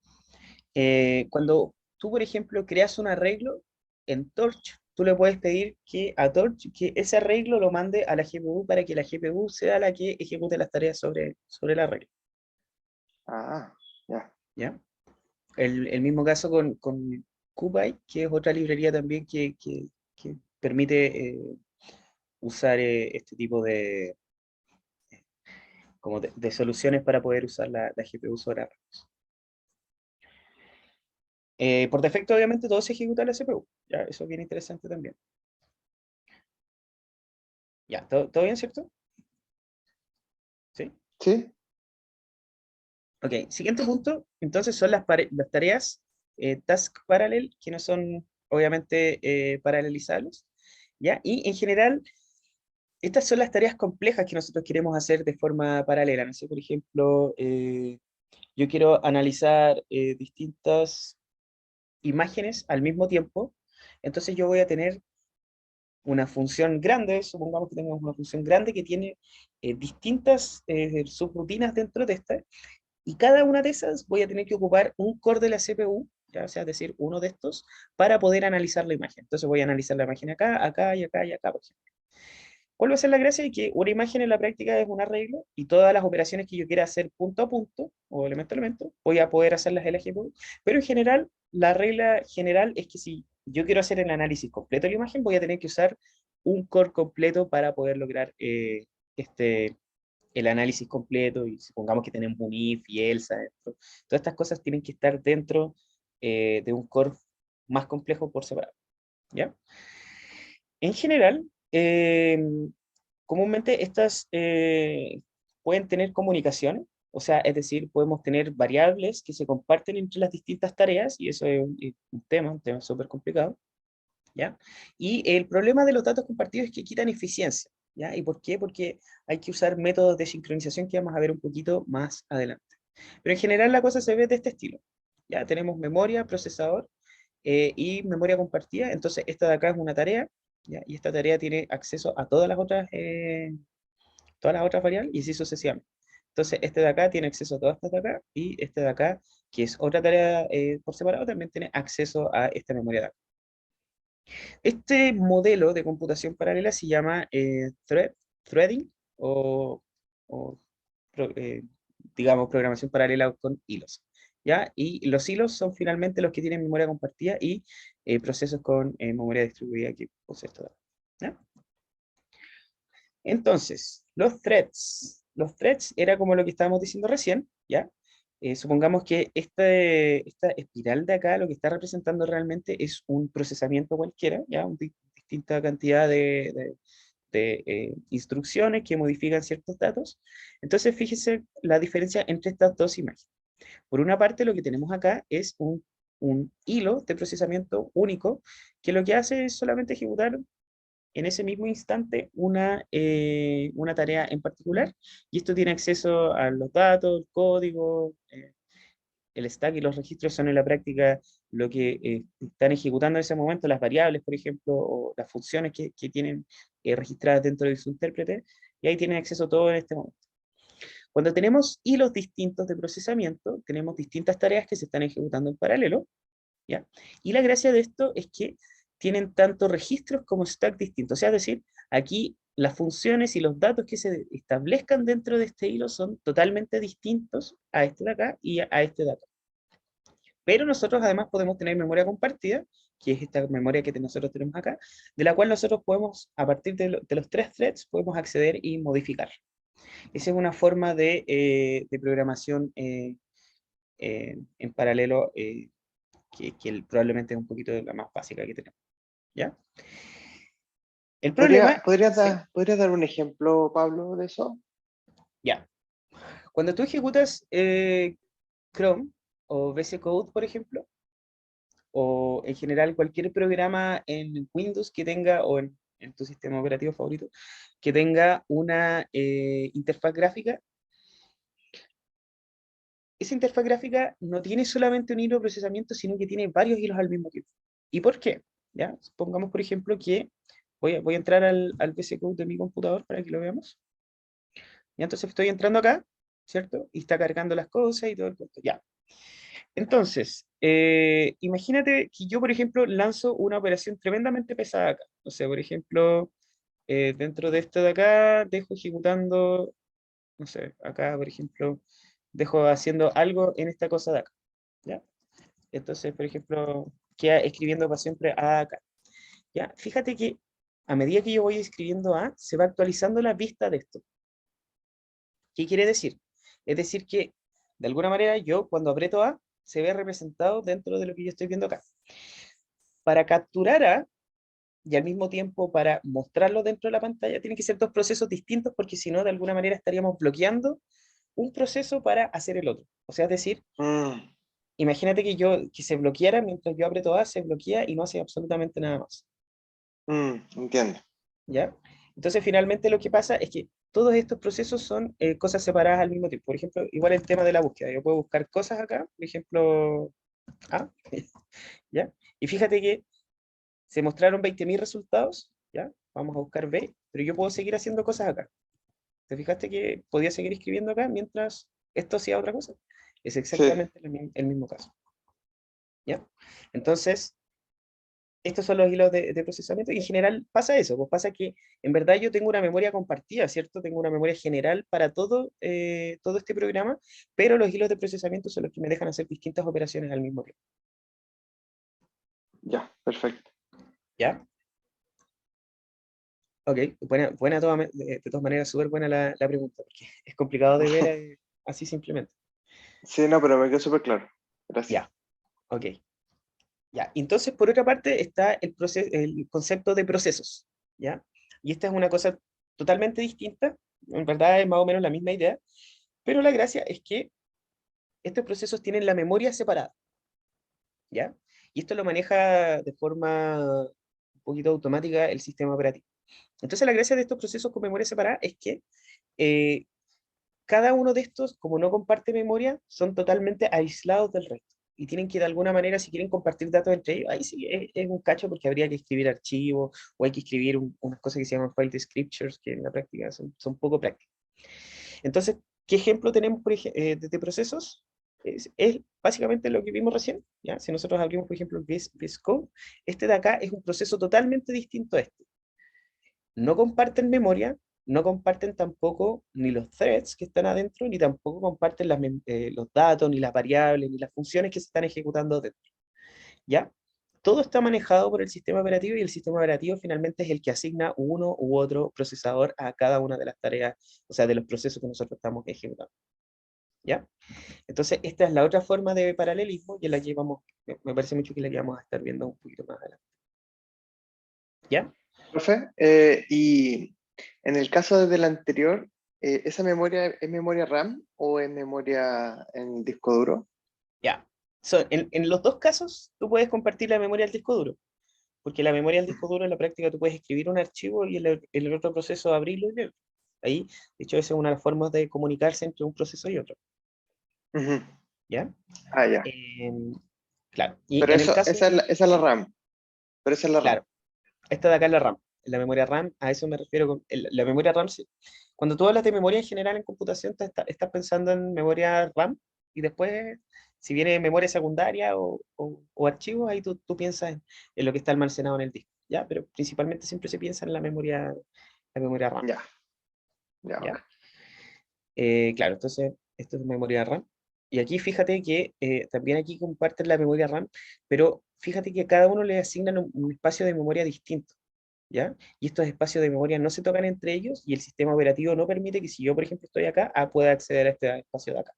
Cuando tú, por ejemplo, creas un arreglo en Torch, tú le puedes pedir que a Torch que ese arreglo lo mande a la GPU para que la GPU sea la que ejecute las tareas sobre el arreglo, Ah, ya. ¿ya? El mismo caso con CubeI, que es otra librería también que permite usar este tipo de soluciones para poder usar la GPU sobre arreglos. Por defecto, obviamente, todo se ejecuta en la CPU. ¿Ya? Eso es bien interesante también. Ya, ¿todo bien, cierto? ¿Sí? ¿Sí? Ok, siguiente punto, entonces son las tareas task parallel, que no son obviamente paralelizables, ¿ya? Y en general, estas son las tareas complejas que nosotros queremos hacer de forma paralela. No sé, por ejemplo, yo quiero analizar distintas imágenes al mismo tiempo, entonces yo voy a tener una función grande, supongamos que tengamos una función grande que tiene distintas subrutinas dentro de esta, y cada una de esas voy a tener que ocupar un core de la CPU, ya, o sea, es decir, uno de estos, para poder analizar la imagen. Entonces voy a analizar la imagen acá, acá y acá y acá, por ejemplo. ¿Cuál va a ser la gracia? De que una imagen en la práctica es un arreglo y todas las operaciones que yo quiera hacer punto a punto o elemento a elemento, voy a poder hacerlas en la GPU. Pero en general, la regla general es que si yo quiero hacer el análisis completo de la imagen, voy a tener que usar un core completo para poder lograr este, el análisis completo. Y supongamos que tenemos un if y elsa dentro. Todas estas cosas tienen que estar dentro de un core más complejo por separado. ¿Ya? En general, comúnmente estas pueden tener comunicaciones, o sea, es decir, podemos tener variables que se comparten entre las distintas tareas, y eso es un tema súper complicado, ¿ya? Y el problema de los datos compartidos es que quitan eficiencia, ¿ya? ¿Y por qué? Porque hay que usar métodos de sincronización que vamos a ver un poquito más adelante. Pero en general la cosa se ve de este estilo, ¿ya? Tenemos memoria, procesador, y memoria compartida. Entonces, esta de acá es una tarea, ¿ya? Y esta tarea tiene acceso a todas las otras variables y así sucesivamente. Entonces, este de acá tiene acceso a todas estas de acá y este de acá, que es otra tarea por separado, también tiene acceso a esta memoria de acá. Este modelo de computación paralela se llama threading o pro- eh, digamos, programación paralela con hilos. ¿Ya? Y los hilos son finalmente los que tienen memoria compartida y procesos con memoria distribuida que posee esto. ¿Ya? Entonces, los threads. Los threads era como lo que estábamos diciendo recién, ¿ya? Supongamos que esta espiral de acá lo que está representando realmente es un procesamiento cualquiera, ¿ya? Distinta cantidad de instrucciones que modifican ciertos datos. Entonces, fíjese la diferencia entre estas dos imágenes. Por una parte, lo que tenemos acá es un hilo de procesamiento único que lo que hace es solamente ejecutar en ese mismo instante una tarea en particular, y esto tiene acceso a los datos, el código, el stack y los registros son en la práctica lo que están ejecutando en ese momento, las variables, por ejemplo, o las funciones que tienen registradas dentro de su intérprete, y ahí tienen acceso todo en este momento. Cuando tenemos hilos distintos de procesamiento, tenemos distintas tareas que se están ejecutando en paralelo, ¿ya? Y la gracia de esto es que tienen tanto registros como stack distintos. O sea, es decir, aquí las funciones y los datos que se establezcan dentro de este hilo son totalmente distintos a este de acá y a este de acá. Pero nosotros además podemos tener memoria compartida, que es esta memoria que nosotros tenemos acá, de la cual nosotros podemos, a partir de los tres threads, podemos acceder y modificar. Esa es una forma de programación en paralelo que probablemente es un poquito la más básica que tenemos. ¿Ya? El problema, ¿sí? ¿Podría dar un ejemplo, Pablo, de eso? Ya. Cuando tú ejecutas Chrome o VS Code, por ejemplo, o en general cualquier programa en Windows que tenga, o en tu sistema operativo favorito, que tenga una interfaz gráfica, esa interfaz gráfica no tiene solamente un hilo de procesamiento, sino que tiene varios hilos al mismo tiempo. ¿Y por qué? ¿Ya? Supongamos, por ejemplo, que voy a entrar al VS Code de mi computador para que lo veamos. Y entonces estoy entrando acá, ¿cierto? Y está cargando las cosas y todo el cuento. Ya. Entonces, imagínate que yo, por ejemplo, lanzo una operación tremendamente pesada acá. O sea, por ejemplo, dentro de esto de acá, dejo ejecutando, no sé, acá, por ejemplo, dejo haciendo algo en esta cosa de acá. ¿Ya? Entonces, por ejemplo, queda escribiendo para siempre A acá. ¿Ya? Fíjate que a medida que yo voy escribiendo A, se va actualizando la vista de esto. ¿Qué quiere decir? Es decir que, de alguna manera, yo cuando aprieto A, se ve representado dentro de lo que yo estoy viendo acá. Para capturar A, y al mismo tiempo para mostrarlo dentro de la pantalla, tienen que ser dos procesos distintos, porque si no, de alguna manera estaríamos bloqueando un proceso para hacer el otro. O sea, es decir, Mm, imagínate que se bloqueara mientras yo aprieto A, se bloquea y no hace absolutamente nada más. entiendo. ¿Ya? Entonces, finalmente lo que pasa es que todos estos procesos son cosas separadas al mismo tiempo. Por ejemplo, igual el tema de la búsqueda. Yo puedo buscar cosas acá, por ejemplo, A, ¿ya? Y fíjate que se mostraron 20.000 resultados, ¿ya? Vamos a buscar B, pero yo puedo seguir haciendo cosas acá. ¿Te fijaste que podía seguir escribiendo acá mientras esto hacía otra cosa? Es Sí. exactamente el mismo caso, ¿ya? Entonces, estos son los hilos de procesamiento y en general pasa eso, pues pasa que en verdad yo tengo una memoria compartida, ¿cierto? Tengo una memoria general para todo este programa, pero los hilos de procesamiento son los que me dejan hacer distintas operaciones al mismo tiempo. Ya, perfecto. ¿Ya? Ok, de todas maneras, súper buena la pregunta, porque es complicado de ver así simplemente. Sí, no, pero me quedó súper claro. Gracias. Ya, ok. Ya, entonces, por otra parte, está el concepto de procesos, ¿ya? Y esta es una cosa totalmente distinta, en verdad es más o menos la misma idea, pero la gracia es que estos procesos tienen la memoria separada, ¿ya? Y esto lo maneja de forma un poquito automática el sistema operativo. Entonces, la gracia de estos procesos con memoria separada es que eh, cada uno de estos, como no comparte memoria, son totalmente aislados del resto. Y tienen que de alguna manera, si quieren compartir datos entre ellos, ahí sí es un cacho porque habría que escribir archivos o hay que escribir unas cosas que se llaman file descriptors, que en la práctica son poco prácticas. Entonces, ¿qué ejemplo tenemos de procesos? Es básicamente lo que vimos recién. ¿Ya? Si nosotros abrimos, por ejemplo, el VS Code, este de acá es un proceso totalmente distinto a este. No comparten memoria, no comparten tampoco ni los threads que están adentro, ni tampoco comparten los datos, ni las variables, ni las funciones que se están ejecutando dentro. ¿Ya? Todo está manejado por el sistema operativo y el sistema operativo finalmente es el que asigna uno u otro procesador a cada una de las tareas, o sea, de los procesos que nosotros estamos ejecutando. ¿Ya? Entonces, esta es la otra forma de paralelismo y en la que me parece mucho que la que vamos a estar viendo un poquito más adelante. ¿Ya? Profe, y en el caso del anterior, ¿esa memoria es memoria RAM o es memoria en disco duro? Ya. En los dos casos, tú puedes compartir la memoria del disco duro, porque la memoria del disco duro en la práctica tú puedes escribir un archivo y el otro proceso abrirlo y leerlo. Ahí, de hecho, esa es una de las formas de comunicarse entre un proceso y otro. Ujú. ¿Ya? Ah, ya. Claro. Y Pero en el eso, caso, esa es la RAM. Pero esa es la RAM. claro, esta de acá es la RAM. La memoria RAM, a eso me refiero la memoria RAM. Cuando tú hablas de memoria en general en computación, estás pensando en memoria RAM y después, si viene memoria secundaria o archivos, ahí tú piensas en lo que está almacenado en el disco, ¿ya? Pero principalmente siempre se piensa en la memoria RAM, Ya, ya, ok. ¿ya? Claro, entonces, esto es memoria RAM. Y aquí fíjate que también aquí comparten la memoria RAM, pero fíjate que a cada uno le asignan un espacio de memoria distinto. ¿Ya? Y estos espacios de memoria no se tocan entre ellos y el sistema operativo no permite que si yo, por ejemplo, estoy acá, pueda acceder a este espacio de acá.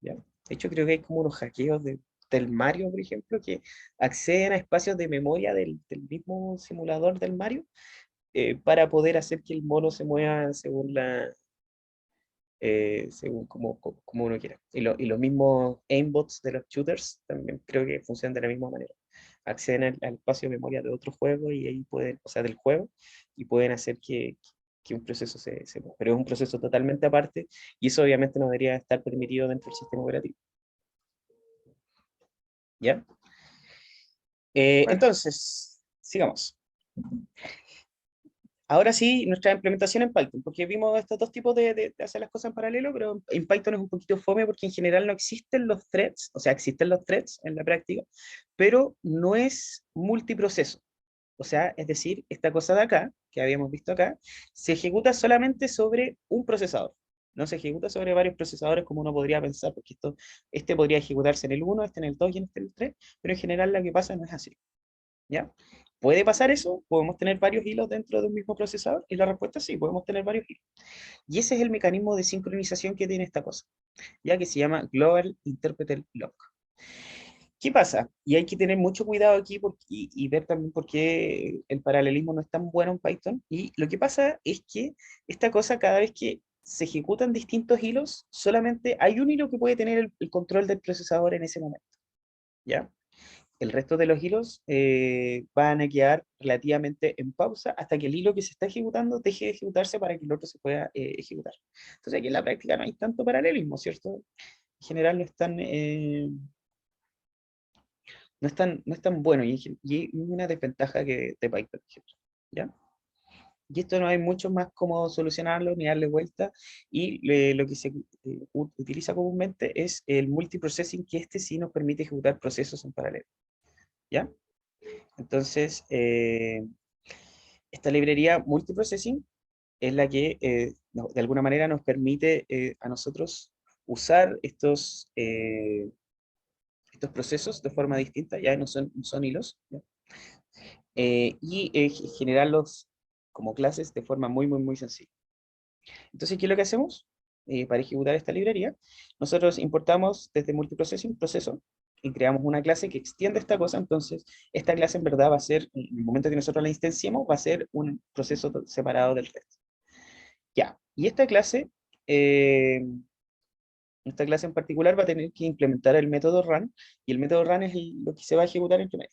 ¿Ya? De hecho, creo que hay como unos hackeos del Mario, por ejemplo, que acceden a espacios de memoria del mismo simulador del Mario para poder hacer que el mono se mueva según como uno quiera. Y los mismos aimbots de los shooters también creo que funcionan de la misma manera. Acceden al espacio de memoria de otro juego y ahí pueden, o sea, del juego, y pueden hacer que un proceso se mueva. Pero es un proceso totalmente aparte y eso obviamente no debería estar permitido dentro del sistema operativo. ¿Ya? Bueno, Entonces, sigamos. Ahora sí, nuestra implementación en Python, porque vimos estos dos tipos de hacer las cosas en paralelo, pero en Python es un poquito fome porque en general no existen los threads, o sea, existen los threads en la práctica, pero no es multiproceso. O sea, es decir, esta cosa de acá, que habíamos visto acá, se ejecuta solamente sobre un procesador. No se ejecuta sobre varios procesadores como uno podría pensar, porque este podría ejecutarse en el 1, este en el 2 y este en el 3, pero en general lo que pasa no es así. ¿Ya? ¿Puede pasar eso? ¿Podemos tener varios hilos dentro de un mismo procesador? Y la respuesta es sí, podemos tener varios hilos. Y ese es el mecanismo de sincronización que tiene esta cosa, ya que se llama Global Interpreter Lock. ¿Qué pasa? Y hay que tener mucho cuidado aquí y ver también por qué el paralelismo no es tan bueno en Python. Y lo que pasa es que esta cosa, cada vez que se ejecutan distintos hilos, solamente hay un hilo que puede tener el control del procesador en ese momento. ¿Ya? El resto de los hilos van a quedar relativamente en pausa hasta que el hilo que se está ejecutando deje de ejecutarse para que el otro se pueda ejecutar. Entonces aquí en la práctica no hay tanto paralelismo, ¿cierto? En general no es tan bueno y una desventaja de Python, por ejemplo, ¿ya? Y esto no hay mucho más cómo solucionarlo ni darle vuelta. Y lo que se utiliza comúnmente es el multiprocessing, que este sí nos permite ejecutar procesos en paralelo. ¿Ya? Entonces, esta librería multiprocessing es la que de alguna manera nos permite a nosotros usar estos procesos de forma distinta, ya no son hilos, ¿ya? Y generarlos como clases de forma muy, muy, muy sencilla. Entonces, ¿qué es lo que hacemos? Para ejecutar esta librería, nosotros importamos desde multiprocessing proceso y creamos una clase que extiende esta cosa. Entonces, esta clase en verdad va a ser, en el momento que nosotros la instanciemos, va a ser un proceso separado del resto. Ya, y eh, esta clase en particular va a tener que implementar el método run, y el método run es lo que se va a ejecutar en primer.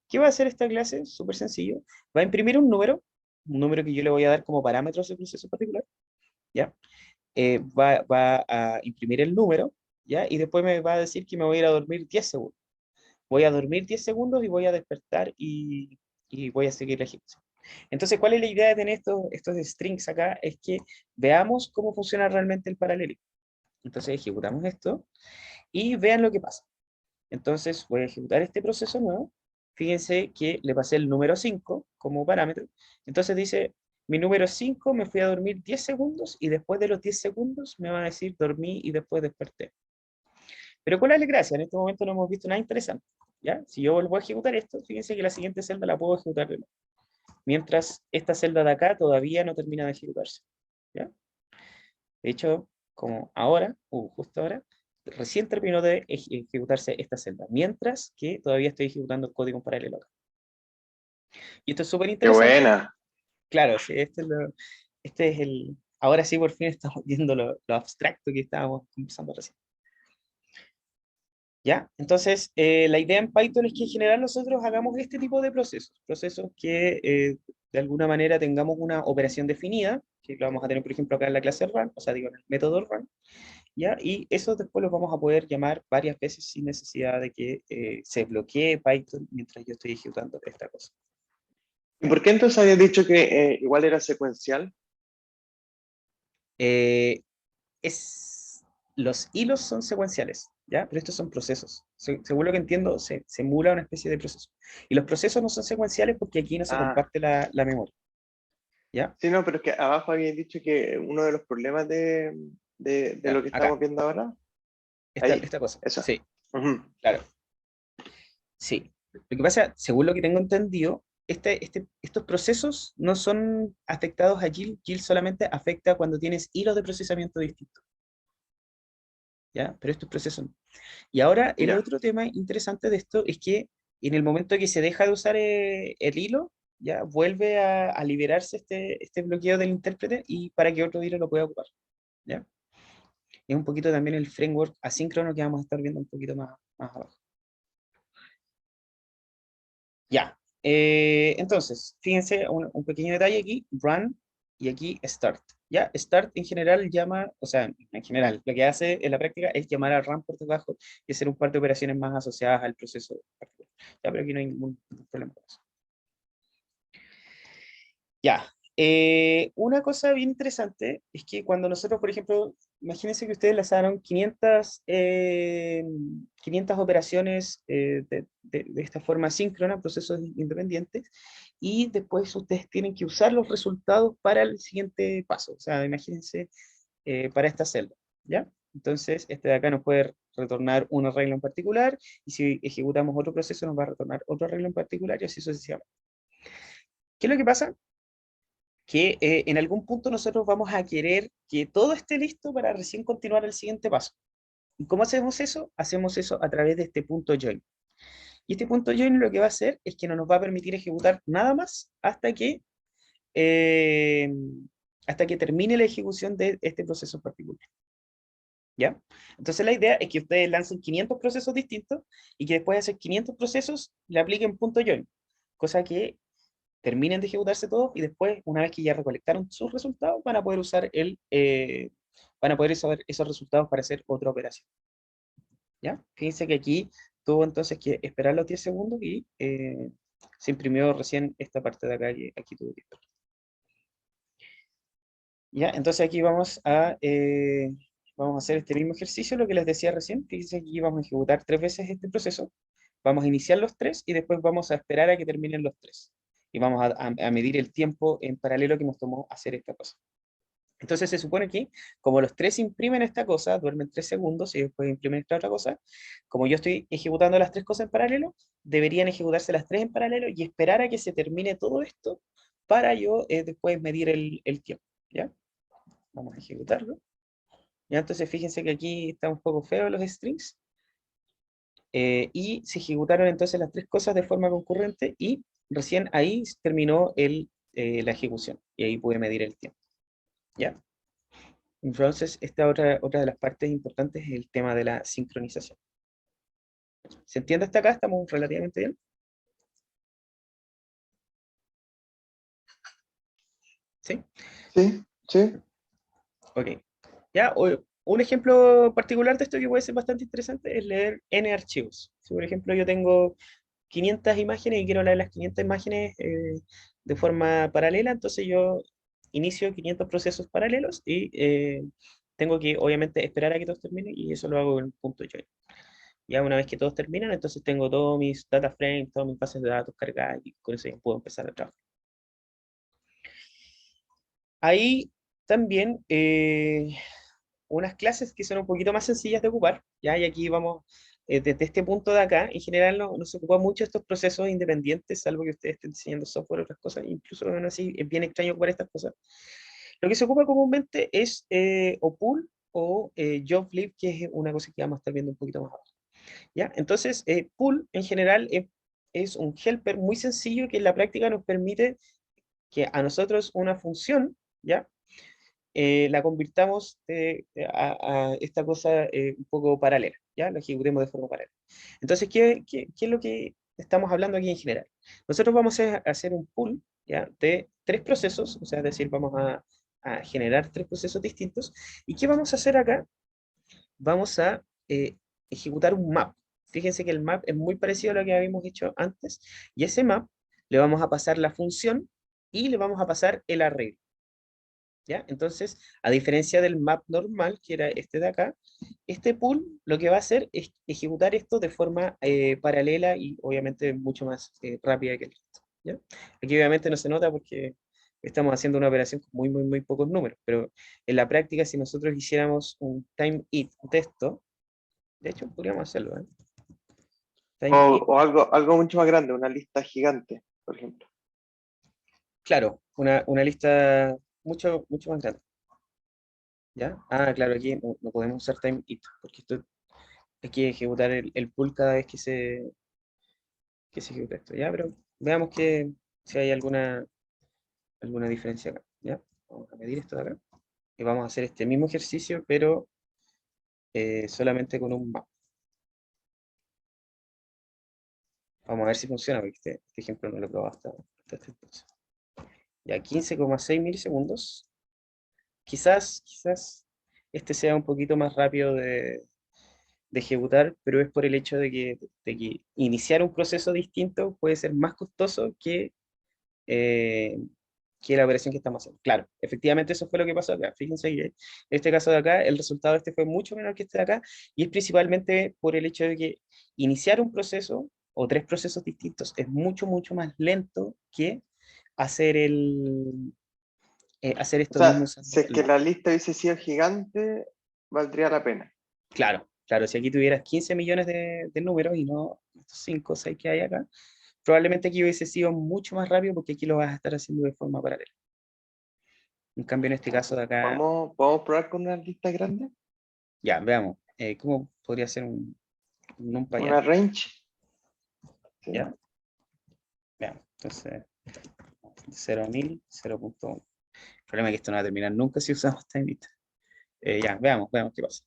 ¿Qué va a hacer esta clase? Súper sencillo. Va a imprimir un número que yo le voy a dar como parámetro a ese proceso particular, ¿ya? Va a imprimir el número, ¿ya? Y después me va a decir que me voy a ir a dormir 10 segundos. Voy a dormir 10 segundos y voy a despertar y voy a seguir la ejecución. Entonces, ¿cuál es la idea de tener estos strings acá? Es que veamos cómo funciona realmente el paralelismo. Entonces ejecutamos esto y vean lo que pasa. Entonces voy a ejecutar este proceso nuevo. Fíjense que le pasé el número 5 como parámetro. Entonces dice, mi número 5 me fui a dormir 10 segundos y después de los 10 segundos me va a decir dormí y después desperté. Pero ¿cuál es la gracia? En este momento no hemos visto nada interesante, ¿ya? Si yo vuelvo a ejecutar esto, fíjense que la siguiente celda la puedo ejecutar de nuevo. Mientras esta celda de acá todavía no termina de ejecutarse, ¿ya? De hecho, como ahora, justo ahora, recién terminó de ejecutarse esta celda, mientras que todavía estoy ejecutando el código en paralelo acá. Y esto es súper Qué interesante. buena. Claro, sí, ahora sí por fin estamos viendo lo abstracto que estábamos conversando recién. ¿Ya? Entonces, la idea en Python es que en general nosotros hagamos este tipo de procesos que de alguna manera tengamos una operación definida, que lo vamos a tener, por ejemplo, acá en la clase run, o sea, digo, en el método run, ¿ya? Y eso después lo vamos a poder llamar varias veces sin necesidad de que se bloquee Python mientras yo estoy ejecutando esta cosa. ¿Y por qué entonces habías dicho que igual era secuencial? Eh, los hilos son secuenciales, ¿ya? Pero estos son procesos. Según lo que entiendo, se emula una especie de proceso. Y los procesos no son secuenciales porque aquí no se Ah, comparte la memoria, ¿ya? sí, no, pero es que abajo habías dicho que uno de los problemas de Ya, lo que acá, estamos viendo ahora, esta, ahí, esta cosa. eso. Sí, Ujú. claro. Sí. Lo que pasa, según lo que tengo entendido, estos procesos no son afectados a Gil. Gil solamente afecta cuando tienes hilos de procesamiento distintos, ¿ya? Pero estos procesos no. Y ahora, el Ya. otro tema interesante de esto es que en el momento que se deja de usar el hilo, ya vuelve a liberarse este bloqueo del intérprete y para que otro hilo lo pueda ocupar, ¿ya? Es un poquito también el framework asíncrono que vamos a estar viendo un poquito más abajo. Ya. Entonces, fíjense un pequeño detalle aquí, run y aquí start. Ya, start en general llama, o sea, en general, lo que hace en la práctica es llamar a run por debajo y hacer un par de operaciones más asociadas al proceso particular. Ya, pero aquí no hay ningún problema con eso. Ya. Una cosa bien interesante es que cuando nosotros, por ejemplo, imagínense que ustedes lanzaron 500 operaciones de esta forma síncrona, procesos independientes, y después ustedes tienen que usar los resultados para el siguiente paso. O sea, imagínense para esta celda, ¿ya? Entonces, este de acá nos puede retornar un arreglo en particular, y si ejecutamos otro proceso nos va a retornar otro arreglo en particular, y así sucesivamente. ¿Qué es lo que pasa? Que en algún punto nosotros vamos a querer que todo esté listo para recién continuar el siguiente paso. ¿Y cómo hacemos eso? Hacemos eso a través de este punto join. Y este punto join lo que va a hacer es que no nos va a permitir ejecutar nada más eh, hasta que termine la ejecución de este proceso en particular. ¿Ya? Entonces la idea es que ustedes lancen 500 procesos distintos y que después de hacer 500 procesos le apliquen punto join. Cosa que terminen de ejecutarse todos y después, una vez que ya recolectaron sus resultados, van a poder usar esos resultados para hacer otra operación. ¿Ya? Fíjense que aquí tuvo entonces que esperar los 10 segundos y se imprimió recién esta parte de acá que aquí tuvo que esperar. ¿Ya? Entonces aquí vamos a hacer este mismo ejercicio, lo que les decía recién. Fíjense que aquí vamos a ejecutar 3 veces este proceso. vamos a iniciar los tres y después vamos a esperar a que terminen los tres. Y vamos a medir el tiempo en paralelo que nos tomó hacer esta cosa. Entonces se supone que, como los tres imprimen esta cosa, duermen 3 segundos y después imprimen esta otra cosa, como yo estoy ejecutando las tres cosas en paralelo, deberían ejecutarse las tres en paralelo y esperar a que se termine todo esto para yo después medir el tiempo, ¿ya? Vamos a ejecutarlo. ¿Ya? Entonces fíjense que aquí está un poco feo los strings. Y se ejecutaron entonces las tres cosas de forma concurrente y recién ahí terminó la ejecución y ahí pude medir el tiempo. ¿Ya? Entonces, esta otra de las partes importantes es el tema de la sincronización. ¿Se entiende hasta acá? ¿Estamos relativamente bien? ¿Sí? Sí, sí. Ok. Ya, un ejemplo particular de esto que puede ser bastante interesante es leer N archivos. Si, por ejemplo, yo tengo 500 imágenes y quiero leer las 500 imágenes de forma paralela, entonces yo inicio 500 procesos paralelos y tengo que, obviamente, esperar a que todos terminen y eso lo hago en punto join. Ya una vez que todos terminan, entonces tengo todos mis data frames, todas mis bases de datos cargadas y con eso ya puedo empezar a trabajar. Ahí también unas clases que son un poquito más sencillas de ocupar, ¿ya? Y aquí vamos, desde este punto de acá, en general no se ocupa mucho estos procesos independientes, salvo que ustedes estén diseñando software o otras cosas, incluso aún así es bien extraño ocupar estas cosas. Lo que se ocupa comúnmente es o pool o job-lib, que es una cosa que vamos a estar viendo un poquito más abajo, ¿ya? Entonces, pool en general es un helper muy sencillo que en la práctica nos permite que a nosotros una función, ¿ya? La convirtamos a esta cosa un poco paralela, ¿ya? La ejecutemos de forma paralela. Entonces, ¿qué es lo que estamos hablando aquí en general? Nosotros vamos a hacer un pool, ¿ya? De tres procesos, o sea, es decir, vamos a generar tres procesos distintos. ¿Y qué vamos a hacer acá? Vamos a ejecutar un map. Fíjense que el map es muy parecido a lo que habíamos hecho antes, y ese map le vamos a pasar la función y le vamos a pasar el arreglo. ¿Ya? Entonces, a diferencia del map normal, que era este de acá, este pool lo que va a hacer es ejecutar esto de forma paralela y obviamente mucho más rápida que el resto. ¿Ya? Aquí obviamente no se nota porque estamos haciendo una operación con muy pocos números, pero en la práctica si nosotros hiciéramos un time it de esto, de hecho podríamos hacerlo, ¿eh? O, Time it, o algo mucho más grande, una lista gigante, por ejemplo. claro, una lista mucho más grande. ¿Ya? Ah, claro, aquí no podemos usar time it, porque esto hay que ejecutar el pool cada vez que se ejecuta esto, ¿ya? Pero veamos si hay alguna diferencia acá, ¿ya? Vamos a medir esto de acá y vamos a hacer este mismo ejercicio, pero solamente con un map. Vamos a ver si funciona, porque este ejemplo no lo he probado hasta este entonces. Ya, 15,6 milisegundos. Quizás este sea un poquito más rápido de ejecutar, pero es por el hecho de que iniciar un proceso distinto puede ser más costoso eh, que la operación que estamos haciendo. Claro, efectivamente eso fue lo que pasó acá. Fíjense que en este caso de acá, el resultado de este fue mucho menor que este de acá, y es principalmente por el hecho de que iniciar un proceso o tres procesos distintos es mucho más lento que hacer hacer O esto sea, mismo usando si es el que map. la lista hubiese sido gigante, valdría la pena. Claro, si aquí tuvieras 15 millones de números y no estos 5 o 6 que hay acá, probablemente aquí hubiese sido mucho más rápido porque aquí lo vas a estar haciendo de forma paralela. En cambio, en este caso de acá, ¿Podemos probar con una lista grande? ya, veamos, ¿cómo podría ser un NumPy ¿Una alto? range? Sí. ¿Ya? Veamos, entonces, 0 a 1000, 0.1. El problema es que esto no va a terminar nunca si usamos timeit. Ya, veamos qué pasa.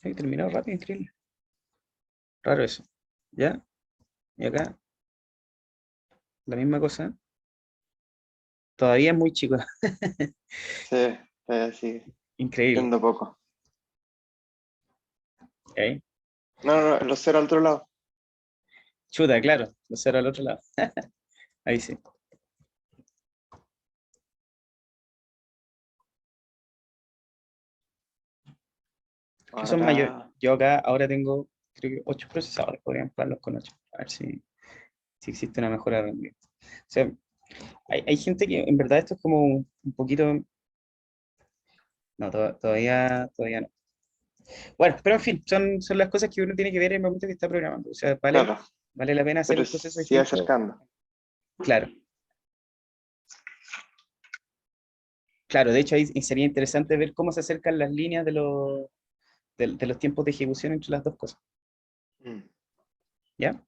Terminó rápido, increíble. Raro eso. ¿Ya? Y acá, la misma cosa. Todavía es muy chico. Sí, sí, Increíble. siendo poco. ¿Ok? No, los cero al otro lado. Chuta, claro, lo cerro al otro lado. Ahí sí. Que son mayores. Ahora, Yo acá ahora tengo, creo que 8 procesadores, podrían probarlos con 8, a ver si existe una mejora de rendimiento. O sea, hay gente que en verdad esto es como un poquito... No, todavía no. Bueno, pero en fin, son las cosas que uno tiene que ver en el momento que está programando. O sea, claro, vale la pena hacer pero un proceso sigue distinto. acercando. Claro, claro, de hecho ahí sería interesante ver cómo se acercan las líneas de los tiempos de ejecución entre las dos cosas. Mm. ¿Ya?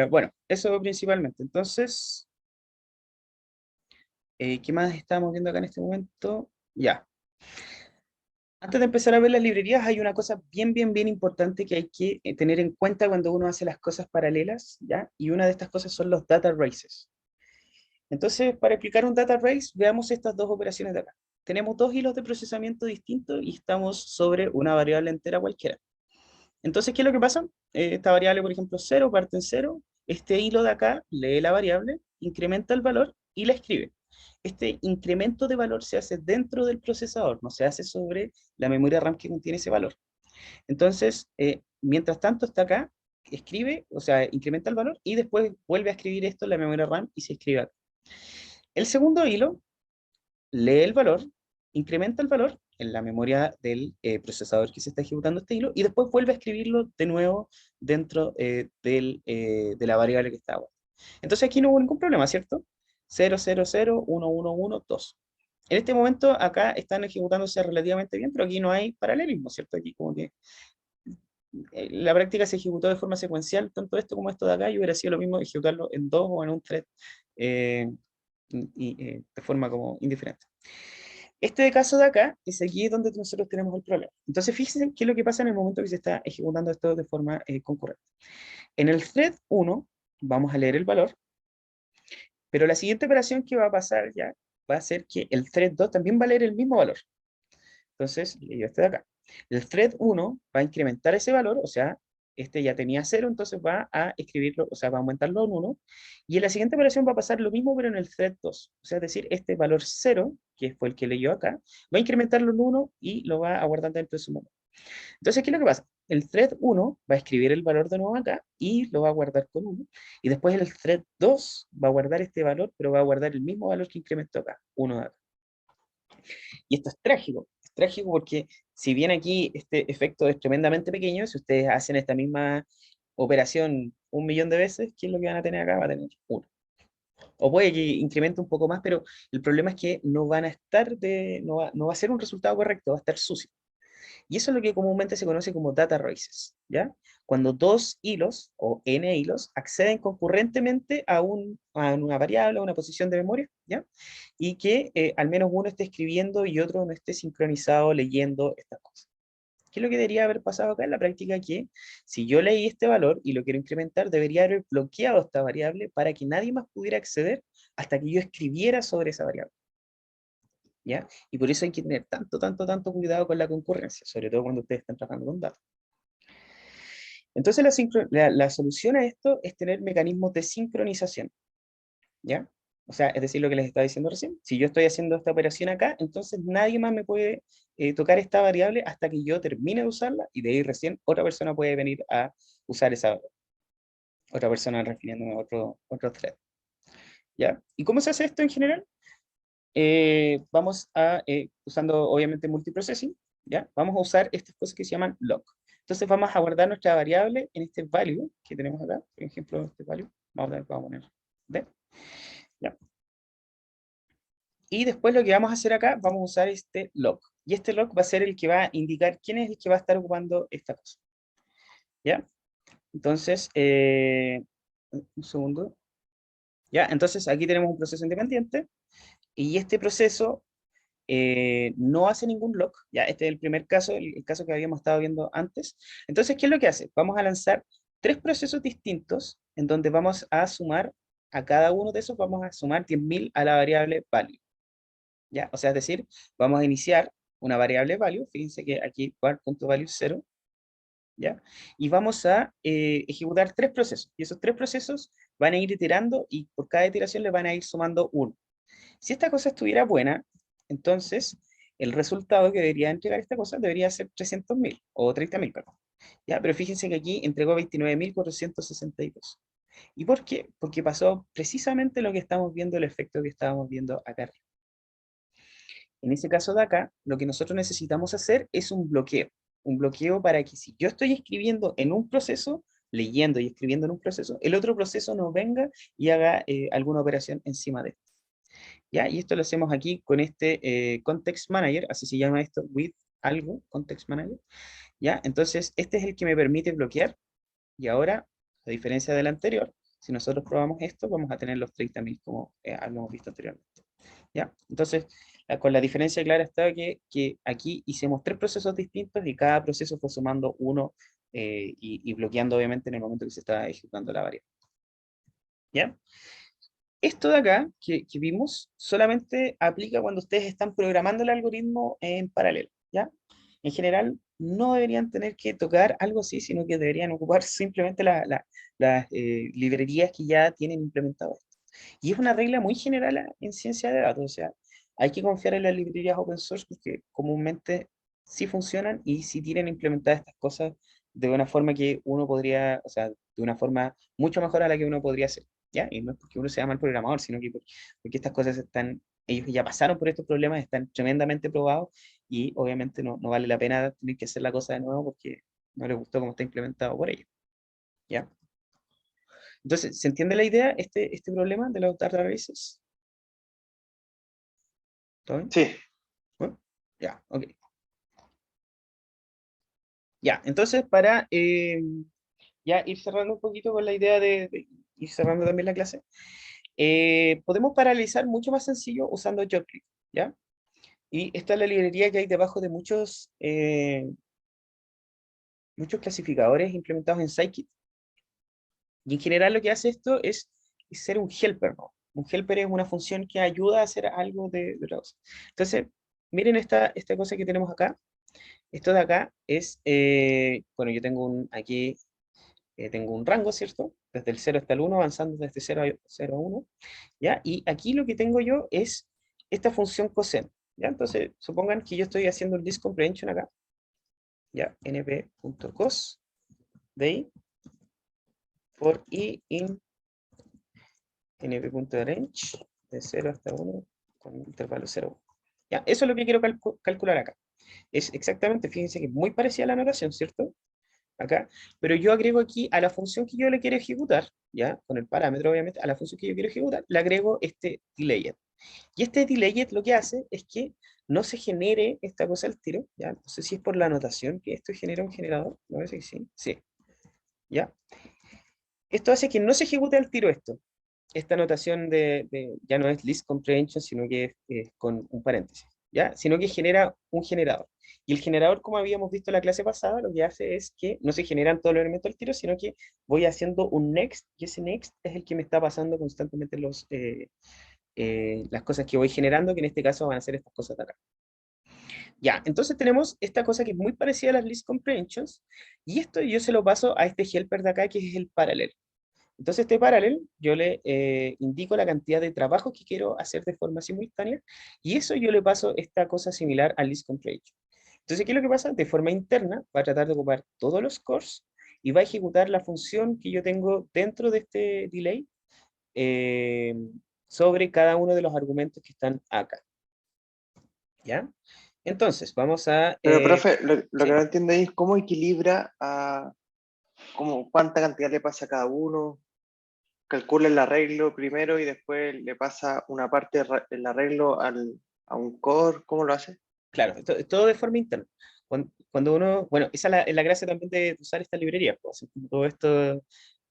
Bueno, eso principalmente. Entonces, ¿qué más estamos viendo acá en este momento? Ya. Antes de empezar a ver las librerías, hay una cosa bien importante que hay que tener en cuenta cuando uno hace las cosas paralelas, ¿ya? Y una de estas cosas son los data races. Entonces, para explicar un data race, veamos estas dos operaciones de acá. Tenemos dos hilos de procesamiento distintos y estamos sobre una variable entera cualquiera. Entonces, ¿qué es lo que pasa? Esta variable, por ejemplo, 0 parte en 0. Este hilo de acá lee la variable, incrementa el valor y la escribe. Este incremento de valor se hace dentro del procesador, no se hace sobre la memoria RAM que contiene ese valor. Entonces, mientras tanto está acá, escribe, o sea, incrementa el valor y después vuelve a escribir esto en la memoria RAM y se escribe acá. El segundo hilo lee el valor, incrementa el valor en la memoria del procesador que se está ejecutando este hilo y después vuelve a escribirlo de nuevo dentro de la variable que estaba. Entonces aquí no hubo ningún problema, ¿cierto? 0, 0, 0, 1, 1, 1, 2. En este momento acá están ejecutándose relativamente bien, pero aquí no hay paralelismo, ¿cierto? Aquí como que la práctica se ejecutó de forma secuencial, tanto esto como esto de acá, y hubiera sido lo mismo ejecutarlo en dos o en un thread eh, de forma como indiferente. Este caso de acá es aquí donde nosotros tenemos el problema. Entonces, fíjense qué es lo que pasa en el momento que se está ejecutando esto de forma concurrente. En el thread 1 vamos a leer el valor, pero la siguiente operación que va a pasar ya va a ser que el thread 2 también va a leer el mismo valor. Entonces, leo este de acá. El thread 1 va a incrementar ese valor, o sea, este ya tenía 0, entonces va a escribirlo, o sea, va a aumentarlo en 1. Y en la siguiente operación va a pasar lo mismo, pero en el thread 2. O sea, es decir, este valor 0, que fue el que leyó acá, va a incrementarlo en 1 y lo va a guardar dentro de su memoria. Entonces, ¿qué es lo que pasa? El thread 1 va a escribir el valor de nuevo acá y lo va a guardar con 1. Y después el thread 2 va a guardar este valor, pero va a guardar el mismo valor que incrementó acá, 1 de acá. Y esto es trágico porque si bien aquí este efecto es tremendamente pequeño, si ustedes hacen esta misma operación 1 millón de veces, ¿qué es lo que van a tener acá? Va a tener 1. O puede que incremente un poco más, pero el problema es que no van a estar no va a ser un resultado correcto, va a estar sucio. Y eso es lo que comúnmente se conoce como data races, ¿ya? Cuando dos hilos o n hilos acceden concurrentemente a una variable, a una posición de memoria, ¿ya? Y que al menos uno esté escribiendo y otro no esté sincronizado leyendo estas cosas. ¿Qué es lo que debería haber pasado acá en la práctica? Que si yo leí este valor y lo quiero incrementar, debería haber bloqueado esta variable para que nadie más pudiera acceder hasta que yo escribiera sobre esa variable. ¿Ya? Y por eso hay que tener tanto cuidado con la concurrencia, sobre todo cuando ustedes están trabajando con datos. Entonces la solución a esto es tener mecanismos de sincronización, ¿ya? O sea, es decir, lo que les estaba diciendo recién, si yo estoy haciendo esta operación acá, entonces nadie más me puede tocar esta variable hasta que yo termine de usarla y de ahí recién otra persona puede venir a usar esa otra persona refiriéndome a otro thread, ¿ya? ¿Y cómo se hace esto en general? Vamos a, usando obviamente multiprocessing, ¿ya? Vamos a usar estas cosas que se llaman lock. Entonces vamos a guardar nuestra variable en este value que tenemos acá, por ejemplo, este value, vamos a poner D, ¿ya? Y después lo que vamos a hacer acá, vamos a usar este lock. Y este lock va a ser el que va a indicar quién es el que va a estar ocupando esta cosa, ¿ya? Entonces, un segundo, ¿ya? Entonces aquí tenemos un proceso independiente y este proceso no hace ningún lock, ya este es el primer caso, el caso que habíamos estado viendo antes. Entonces, ¿qué es lo que hace? Vamos a lanzar tres procesos distintos en donde vamos a sumar a cada uno de esos, vamos a sumar 10.000 a la variable value, ¿ya? O sea, es decir, vamos a iniciar una variable value, fíjense que aquí var.value 0, ¿ya? Y vamos a ejecutar tres procesos, y esos tres procesos van a ir iterando y por cada iteración le van a ir sumando uno. Si esta cosa estuviera buena, entonces el resultado que debería entregar esta cosa debería ser 300.000 o 30.000, perdón. ¿Ya? Pero fíjense que aquí entregó 29.462. ¿Y por qué? Porque pasó precisamente lo que estamos viendo, el efecto que estábamos viendo acá arriba. En ese caso de acá, lo que nosotros necesitamos hacer es un bloqueo. Un bloqueo para que si yo estoy escribiendo en un proceso, leyendo y escribiendo en un proceso, el otro proceso no venga y haga alguna operación encima de esto. ¿Ya? Y esto lo hacemos aquí con este Context Manager, así se llama esto, with algo, Context Manager. ¿Ya? Entonces, este es el que me permite bloquear. Y ahora, a diferencia del anterior, si nosotros probamos esto, vamos a tener los 30.000 como habíamos visto anteriormente. ¿Ya? Entonces, con la diferencia clara está que aquí hicimos 3 procesos distintos y cada proceso fue sumando uno y bloqueando obviamente en el momento que se está ejecutando la variable. ¿Ya? Esto de acá que vimos solamente aplica cuando ustedes están programando el algoritmo en paralelo, ¿ya? En general no deberían tener que tocar algo así, sino que deberían ocupar simplemente las librerías que ya tienen implementado esto. Y es una regla muy general en ciencia de datos, o sea, hay que confiar en las librerías open source porque comúnmente sí funcionan y sí tienen implementadas estas cosas de una forma que uno podría, o sea, de una forma mucho mejor a la que uno podría hacer. ¿Ya? Y no es porque uno sea mal programador, sino que porque estas cosas están, ellos ya pasaron por estos problemas, están tremendamente probados y obviamente no vale la pena tener que hacer la cosa de nuevo porque no les gustó cómo está implementado por ellos. ¿Ya? Entonces, ¿se entiende la idea, este problema de los databases? ¿Todo bien? Sí, ¿Bueno? Ya, ok. Ya, entonces para ya ir cerrando un poquito con la idea de ir cerrando también la clase, podemos paralizar mucho más sencillo usando JobClick, ¿ya? Y esta es la librería que hay debajo de muchos clasificadores implementados en Scikit. Y en general lo que hace esto es ser un helper, ¿no? Un helper es una función que ayuda a hacer algo de otra cosa. Entonces, miren esta cosa que tenemos acá. Esto de acá es, bueno, yo tengo aquí tengo un rango, ¿cierto? Desde el 0 hasta el 1, avanzando desde 0 a 1, ¿ya? Y aquí lo que tengo yo es esta función coseno, ¿ya? Entonces, supongan que yo estoy haciendo el list comprehension acá, ¿ya? np.cos de i por i in np.range de 0 hasta 1 con intervalo 0. ¿Ya? Eso es lo que quiero calcular acá. Es exactamente, fíjense que es muy parecida a la anotación, ¿cierto? Acá, pero yo agrego aquí a la función que yo le quiero ejecutar, ¿ya? Con el parámetro, obviamente, a la función que yo quiero ejecutar, le agrego este delayed. Y este delayed lo que hace es que no se genere esta cosa al tiro, ¿ya? No sé si es por la anotación que esto genera un generador, me parece que sí, sí, ¿ya? Esto hace que no se ejecute al tiro esto. Esta anotación ya no es list comprehension, sino que es con un paréntesis, ¿ya? Sino que genera un generador. Y el generador, como habíamos visto en la clase pasada, lo que hace es que no se generan todos los elementos al tiro, sino que voy haciendo un next, y ese next es el que me está pasando constantemente las cosas que voy generando, que en este caso van a ser estas cosas de acá. Ya, entonces tenemos esta cosa que es muy parecida a las list comprehensions, y esto yo se lo paso a este helper de acá, que es el parallel. Entonces, este paralel, yo le indico la cantidad de trabajos que quiero hacer de forma simultánea, y eso yo le paso esta cosa similar al list comprehension. Entonces, ¿qué es lo que pasa? De forma interna, va a tratar de ocupar todos los cores y va a ejecutar la función que yo tengo dentro de este delay eh, sobre cada uno de los argumentos que están acá. ¿Ya? Entonces, vamos a... pero profe, lo que ¿sí? no entiendo ahí es cómo equilibra cuánta cantidad le pasa a cada uno, calcula el arreglo primero y después le pasa una parte del arreglo a un core, ¿cómo lo hace? Claro, todo de forma interna. Cuando uno, bueno, esa es la gracia también de usar esta librería, pues, hacer como todo esto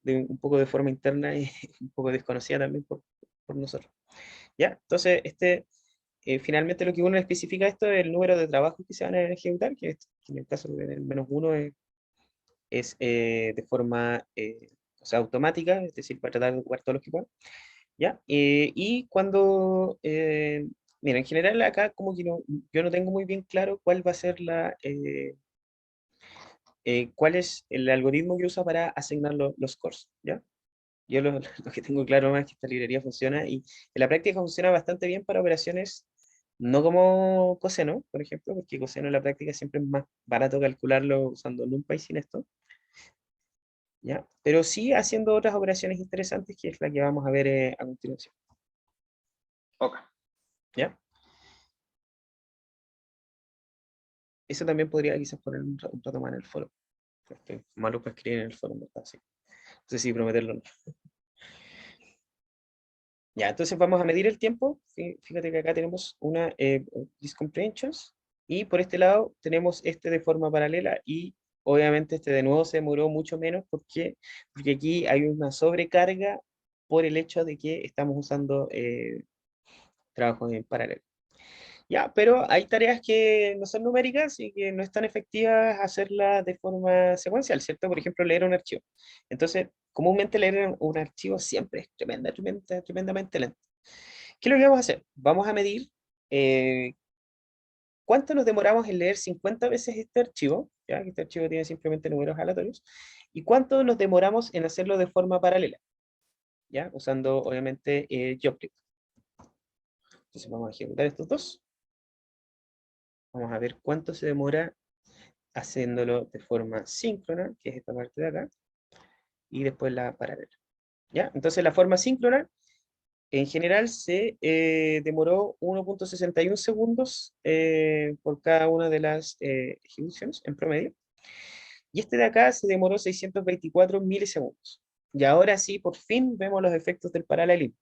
un poco de forma interna y un poco desconocida también por nosotros. ¿Ya? Entonces, finalmente lo que uno especifica esto es el número de trabajos que se van a ejecutar, que en el caso del menos uno es de forma o sea, automática, es decir, para tratar de ocupar todos los que puedan. ¿Ya? Y cuando, mira, en general acá como que yo no tengo muy bien claro cuál va a ser cuál es el algoritmo que usa para asignar los cores, ¿ya? Yo lo que tengo claro más es que esta librería funciona y en la práctica funciona bastante bien para operaciones No como coseno, por ejemplo, porque coseno en la práctica siempre es más barato calcularlo usando NumPy sin esto, ¿ya? Pero sí haciendo otras operaciones interesantes, que es la que vamos a ver a continuación, Ok. ¿ya? Eso también podría quizás poner un rato más en el foro. Estoy malo para escribir en el foro, ¿verdad? Sí. No sé si prometerlo o no. Ya, entonces vamos a medir el tiempo. Fíjate que acá tenemos una discomprehensions y por este lado tenemos este de forma paralela y obviamente este de nuevo se demoró mucho menos porque aquí hay una sobrecarga por el hecho de que estamos usando trabajos en paralelo. Ya, pero hay tareas que no son numéricas y que no es tan efectivas hacerlas de forma secuencial, ¿cierto? Por ejemplo, leer un archivo. Entonces, comúnmente leer un archivo siempre es tremendamente lento. ¿Qué es lo que vamos a hacer? Vamos a medir eh, cuánto nos demoramos en leer 50 veces este archivo, ¿ya? Que este archivo tiene simplemente números aleatorios, y cuánto nos demoramos en hacerlo de forma paralela, ¿ya? Usando, obviamente, JobClick. Entonces vamos a ejecutar estos dos. Vamos a ver cuánto se demora haciéndolo de forma síncrona, que es esta parte de acá, y después la paralela, ¿ya? Entonces la forma síncrona en general se demoró 1,61 segundos por cada una de las ejecuciones en promedio. Y este de acá se demoró 624 milisegundos. Y ahora sí, por fin vemos los efectos del paralelismo.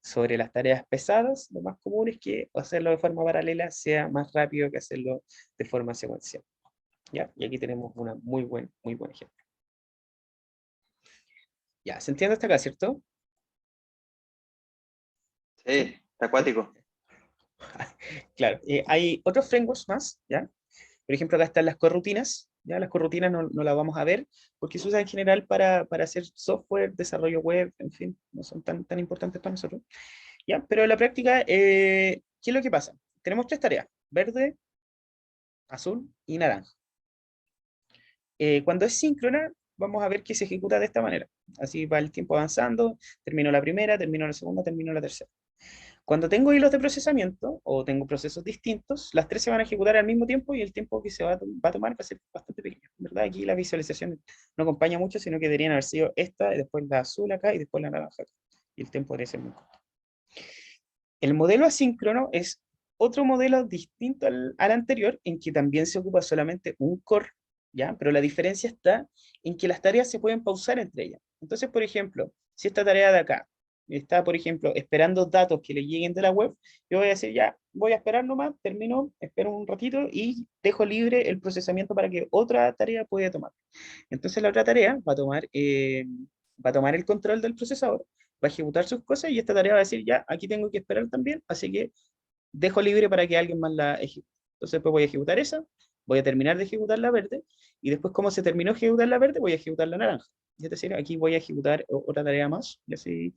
Sobre las tareas pesadas, lo más común es que hacerlo de forma paralela sea más rápido que hacerlo de forma secuencial. ¿Ya? Y aquí tenemos una muy buen ejemplo. Ya, ¿se entiende hasta acá, cierto? ¿Sí? Sí, está acuático. Claro, hay otros frameworks más, ¿ya? Por ejemplo, acá están las corrutinas, ¿ya? Las corrutinas no las vamos a ver porque se usan en general para hacer software, desarrollo web, en fin, no son tan importantes para nosotros, ¿ya? Pero en la práctica, ¿qué es lo que pasa? Tenemos tres tareas, verde, azul y naranja. Cuando es síncrona, vamos a ver que se ejecuta de esta manera. Así va el tiempo avanzando, termino la primera, termino la segunda, termino la tercera. Cuando tengo hilos de procesamiento o tengo procesos distintos, las tres se van a ejecutar al mismo tiempo y el tiempo que va a tomar va a ser bastante pequeño. ¿Verdad? Aquí la visualización no acompaña mucho, sino que deberían haber sido esta, y después la azul acá y después la naranja acá. Y el tiempo debería ser muy corto. El modelo asíncrono es otro modelo distinto al anterior, en que también se ocupa solamente un core, ¿ya? Pero la diferencia está en que las tareas se pueden pausar entre ellas. Entonces, por ejemplo, si esta tarea de acá está, por ejemplo, esperando datos que le lleguen de la web, yo voy a decir, ya, voy a esperar nomás, termino, espero un ratito y dejo libre el procesamiento para que otra tarea pueda tomar. Entonces la otra tarea va a tomar el control del procesador, va a ejecutar sus cosas y esta tarea va a decir, ya, aquí tengo que esperar también, así que dejo libre para que alguien más la ejecute. Entonces pues voy a ejecutar esa, voy a terminar de ejecutar la verde, y después como se terminó de ejecutar la verde, voy a ejecutar la naranja. Es decir, aquí voy a ejecutar otra tarea más, y así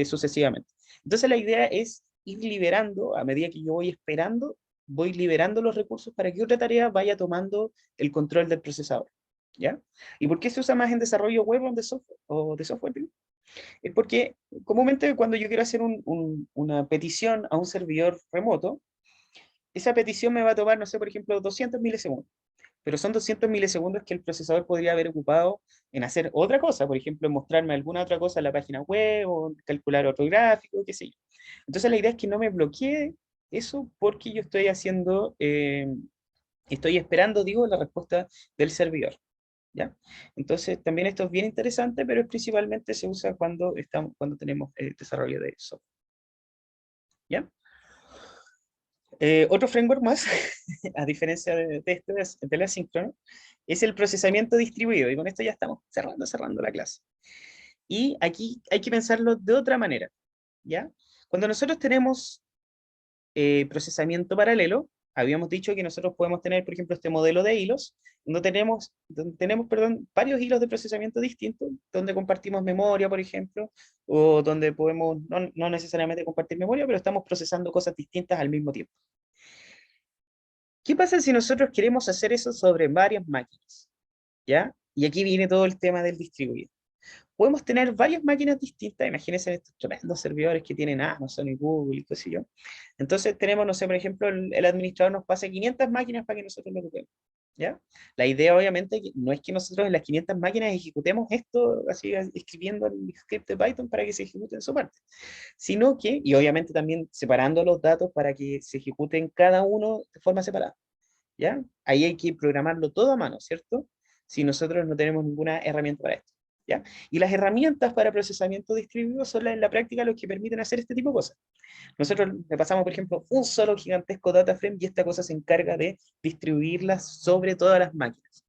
sucesivamente. Entonces la idea es ir liberando, a medida que yo voy esperando, voy liberando los recursos para que otra tarea vaya tomando el control del procesador. ¿Ya? ¿Y por qué se usa más en desarrollo web o de software? Es porque comúnmente cuando yo quiero hacer una petición a un servidor remoto, esa petición me va a tomar, no sé, por ejemplo, 200 milisegundos. Pero son 200 milisegundos que el procesador podría haber ocupado en hacer otra cosa, por ejemplo, en mostrarme alguna otra cosa en la página web o calcular otro gráfico, qué sé yo. Entonces la idea es que no me bloquee eso porque yo estoy haciendo, estoy esperando, digo, la respuesta del servidor. ¿Ya? Entonces, también esto es bien interesante, pero principalmente se usa cuando tenemos desarrollo de software. ¿Ya? Otro framework más, a diferencia de este, del asíncrono, es el procesamiento distribuido. Y con esto ya estamos cerrando la clase. Y aquí hay que pensarlo de otra manera. ¿Ya? Cuando nosotros tenemos procesamiento paralelo, habíamos dicho que nosotros podemos tener, por ejemplo, este modelo de hilos, donde tenemos, perdón, varios hilos de procesamiento distintos, donde compartimos memoria, por ejemplo, o donde podemos no necesariamente compartir memoria, pero estamos procesando cosas distintas al mismo tiempo. ¿Qué pasa si nosotros queremos hacer eso sobre varias máquinas? ¿Ya? Y aquí viene todo el tema del distribuido. podemos tener varias máquinas distintas. Imagínense estos tremendos servidores que tienen Amazon y Google y qué sé yo. Entonces tenemos, no sé, por ejemplo, el administrador nos pasa 500 máquinas para que nosotros lo ocupemos. ¿Ya? La idea obviamente no es que nosotros en las 500 máquinas ejecutemos esto así escribiendo el script de Python para que se ejecute en su parte, sino que, y obviamente también separando los datos para que se ejecuten cada uno de forma separada. ¿Ya? Ahí hay que programarlo todo a mano, ¿cierto? Si nosotros no tenemos ninguna herramienta para esto, ¿ya? Y las herramientas para procesamiento distribuido son en la práctica los que permiten hacer este tipo de cosas. Nosotros le pasamos, por ejemplo, un solo gigantesco data frame y esta cosa se encarga de distribuirlas sobre todas las máquinas.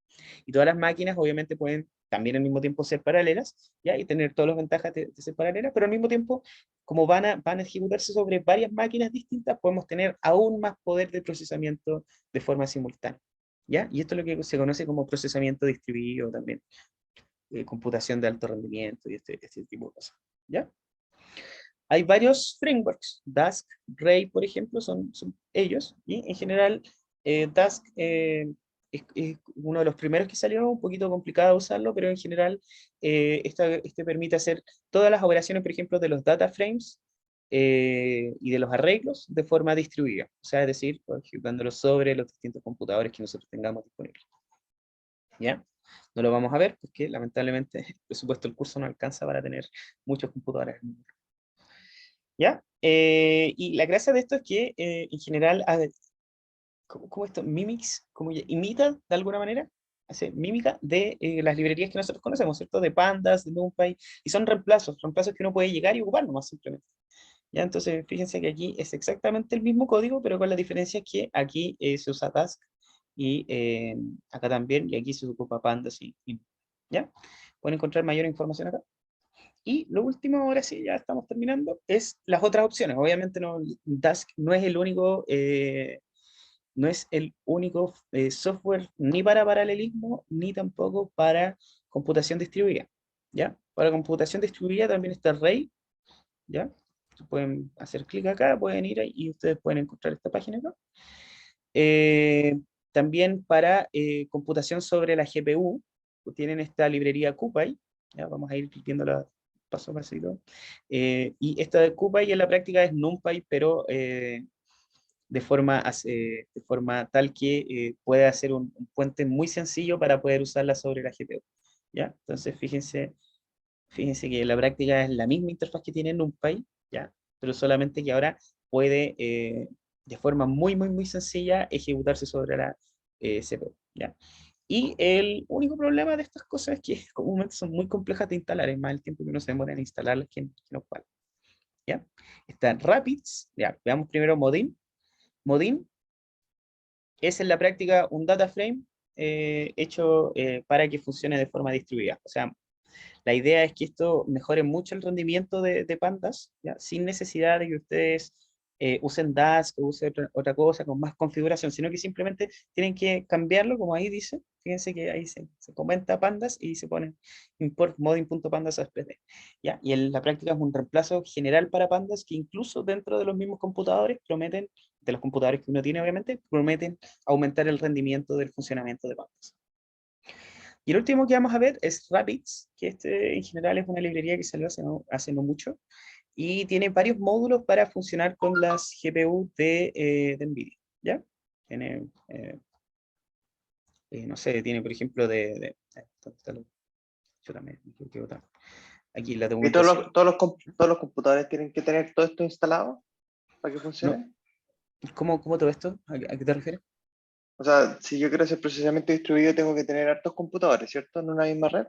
Y todas las máquinas obviamente pueden también al mismo tiempo ser paralelas, ¿ya? Y tener todas las ventajas de ser paralelas, pero al mismo tiempo, como van a ejecutarse sobre varias máquinas distintas, podemos tener aún más poder de procesamiento de forma simultánea, ¿ya? Y esto es lo que se conoce como procesamiento distribuido también, computación de alto rendimiento y este tipo de cosas, ¿ya? Hay varios frameworks, Dask, Ray, por ejemplo, son ellos, y en general Dask es uno de los primeros que salió, un poquito complicado usarlo, pero en general este permite hacer todas las operaciones, por ejemplo, de los data frames y de los arreglos de forma distribuida, o sea, es decir, ejecutándolos sobre los distintos computadores que nosotros tengamos disponibles. ¿Ya? No lo vamos a ver porque lamentablemente el presupuesto del curso no alcanza para tener muchos computadores. ¿Ya? Y la gracia de esto es que, en general, ¿cómo esto? Mimics, como imita de alguna manera, hace mímica de las librerías que nosotros conocemos, ¿cierto? De Pandas, de NumPy, y son reemplazos que uno puede llegar y ocupar nomás simplemente. ¿Ya? Entonces, fíjense que aquí es exactamente el mismo código, pero con la diferencia que aquí se usa Task y acá también, y aquí se ocupa Pandas y ¿ya? Pueden encontrar mayor información acá. Y lo último, ahora sí, ya estamos terminando, es las otras opciones. Obviamente no, Dask no es el único software ni para paralelismo, ni tampoco para computación distribuida. ¿Ya? Para computación distribuida también está Ray, ¿ya? Pueden hacer clic acá, pueden ir ahí y ustedes pueden encontrar esta página acá. También para computación sobre la GPU, tienen esta librería CuPy, ya vamos a ir viéndola paso a pasito. Y esta de CuPy en la práctica es NumPy, pero de forma tal que puede hacer un puente muy sencillo para poder usarla sobre la GPU. ¿Ya? Entonces, fíjense que la práctica es la misma interfaz que tiene NumPy, ¿ya? Pero solamente que ahora puede, de forma muy sencilla, ejecutarse sobre la CPU, ¿ya? Y el único problema de estas cosas es que comúnmente son muy complejas de instalar, es más el tiempo que uno se demora en instalarlas que nos vale, ¿ya? Está Rapids, ya, veamos primero Modin. Modin es en la práctica un data frame hecho para que funcione de forma distribuida, o sea, la idea es que esto mejore mucho el rendimiento de Pandas, ¿ya? Sin necesidad de que ustedes usen Dask o usen otra cosa con más configuración, sino que simplemente tienen que cambiarlo, como ahí dice. Fíjense que ahí se comenta Pandas y se pone import modin.pandas a SPD, ¿ya? Y en la práctica es un reemplazo general para Pandas que incluso dentro de los mismos computadores prometen, de los computadores que uno tiene obviamente, prometen aumentar el rendimiento del funcionamiento de Pandas. Y el último que vamos a ver es Rapids, que este en general es una librería que salió hace no mucho y tiene varios módulos para funcionar con las GPU de NVIDIA, ¿ya? Tiene, no sé, tiene por ejemplo yo también, me equivoqué, aquí la ¿Y todos documentación. todos los computadores tienen que tener todo esto instalado para que No, funcione? ¿cómo todo esto? ¿A qué te refieres? O sea, si yo quiero hacer procesamiento distribuido, tengo que tener hartos computadores, ¿cierto? En una misma red,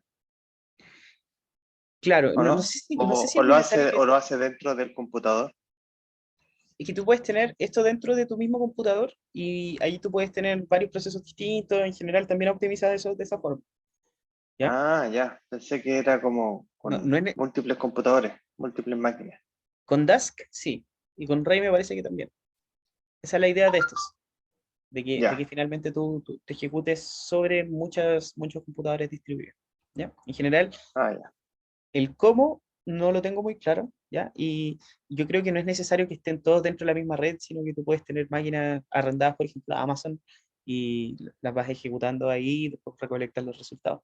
Claro, ¿o no no? sé no sé si O es necesario que... lo hace dentro del computador. Es que tú puedes tener esto dentro de tu mismo computador y ahí tú puedes tener varios procesos distintos, en general también optimizar eso de esa forma, ¿ya? Ah, ya. Pensé que era como No, con múltiples computadores, múltiples máquinas. con Dask, sí, y con Ray me parece que también. Esa es la idea de estos, de que Ya. finalmente tú te ejecutes sobre muchos computadores distribuidos, ¿ya? En general, Ah, ya. el cómo no lo tengo muy claro, ¿ya? Y yo creo que no es necesario que estén todos dentro de la misma red, sino que tú puedes tener máquinas arrendadas, por ejemplo, a Amazon, y las vas ejecutando ahí y después recolectas los resultados,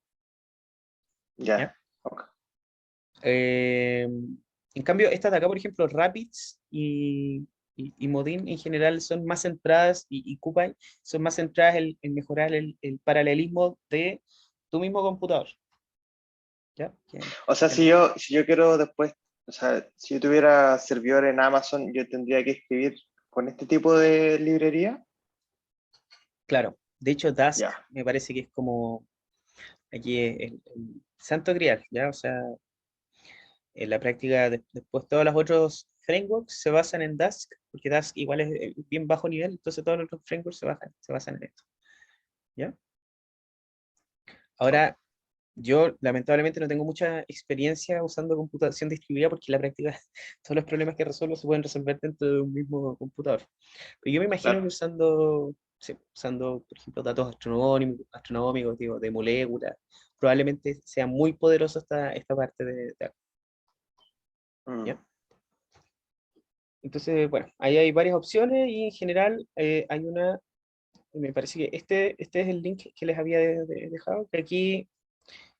Ya. ¿ya? Ok. En cambio, estas de acá, por ejemplo, Rapids y Modin en general son más centradas, y CuPy son más centradas en mejorar el paralelismo de tu mismo computador. ¿Ya? O sea, si yo quiero después, o sea, si yo tuviera servidor en Amazon, yo tendría que escribir con este tipo de librería. Claro, de hecho Dask Ya. me parece que es como aquí el santo grial, ¿ya? O sea, en la práctica después todos los otros frameworks se basan en Dask, porque Dask igual es bien bajo nivel, entonces todos los otros frameworks se basan en esto, ¿ya? Ok. Ahora, yo lamentablemente no tengo mucha experiencia usando computación distribuida porque en la práctica todos los problemas que resuelvo se pueden resolver dentro de un mismo computador. Pero yo me imagino que Claro. usando, sí, usando, por ejemplo, datos astronómicos, digo, de moléculas, probablemente sea muy poderoso esta parte de acá, Mm. ¿ya? Entonces, bueno, ahí hay varias opciones y en general hay una, me parece que este es el link que les había dejado, que aquí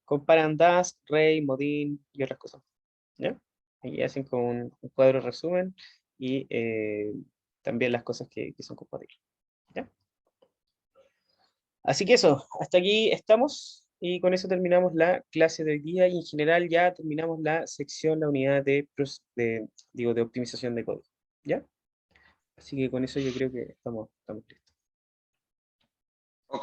comparan Dask, Ray, Modin y otras cosas, ¿ya? Aquí hacen con un cuadro resumen y también las cosas que son compatibles, ¿ya? Así que eso, hasta aquí estamos y con eso terminamos la clase de hoy día y en general ya terminamos la sección, la unidad digo, de optimización de código, ¿ya? Así que con eso yo creo que estamos listos.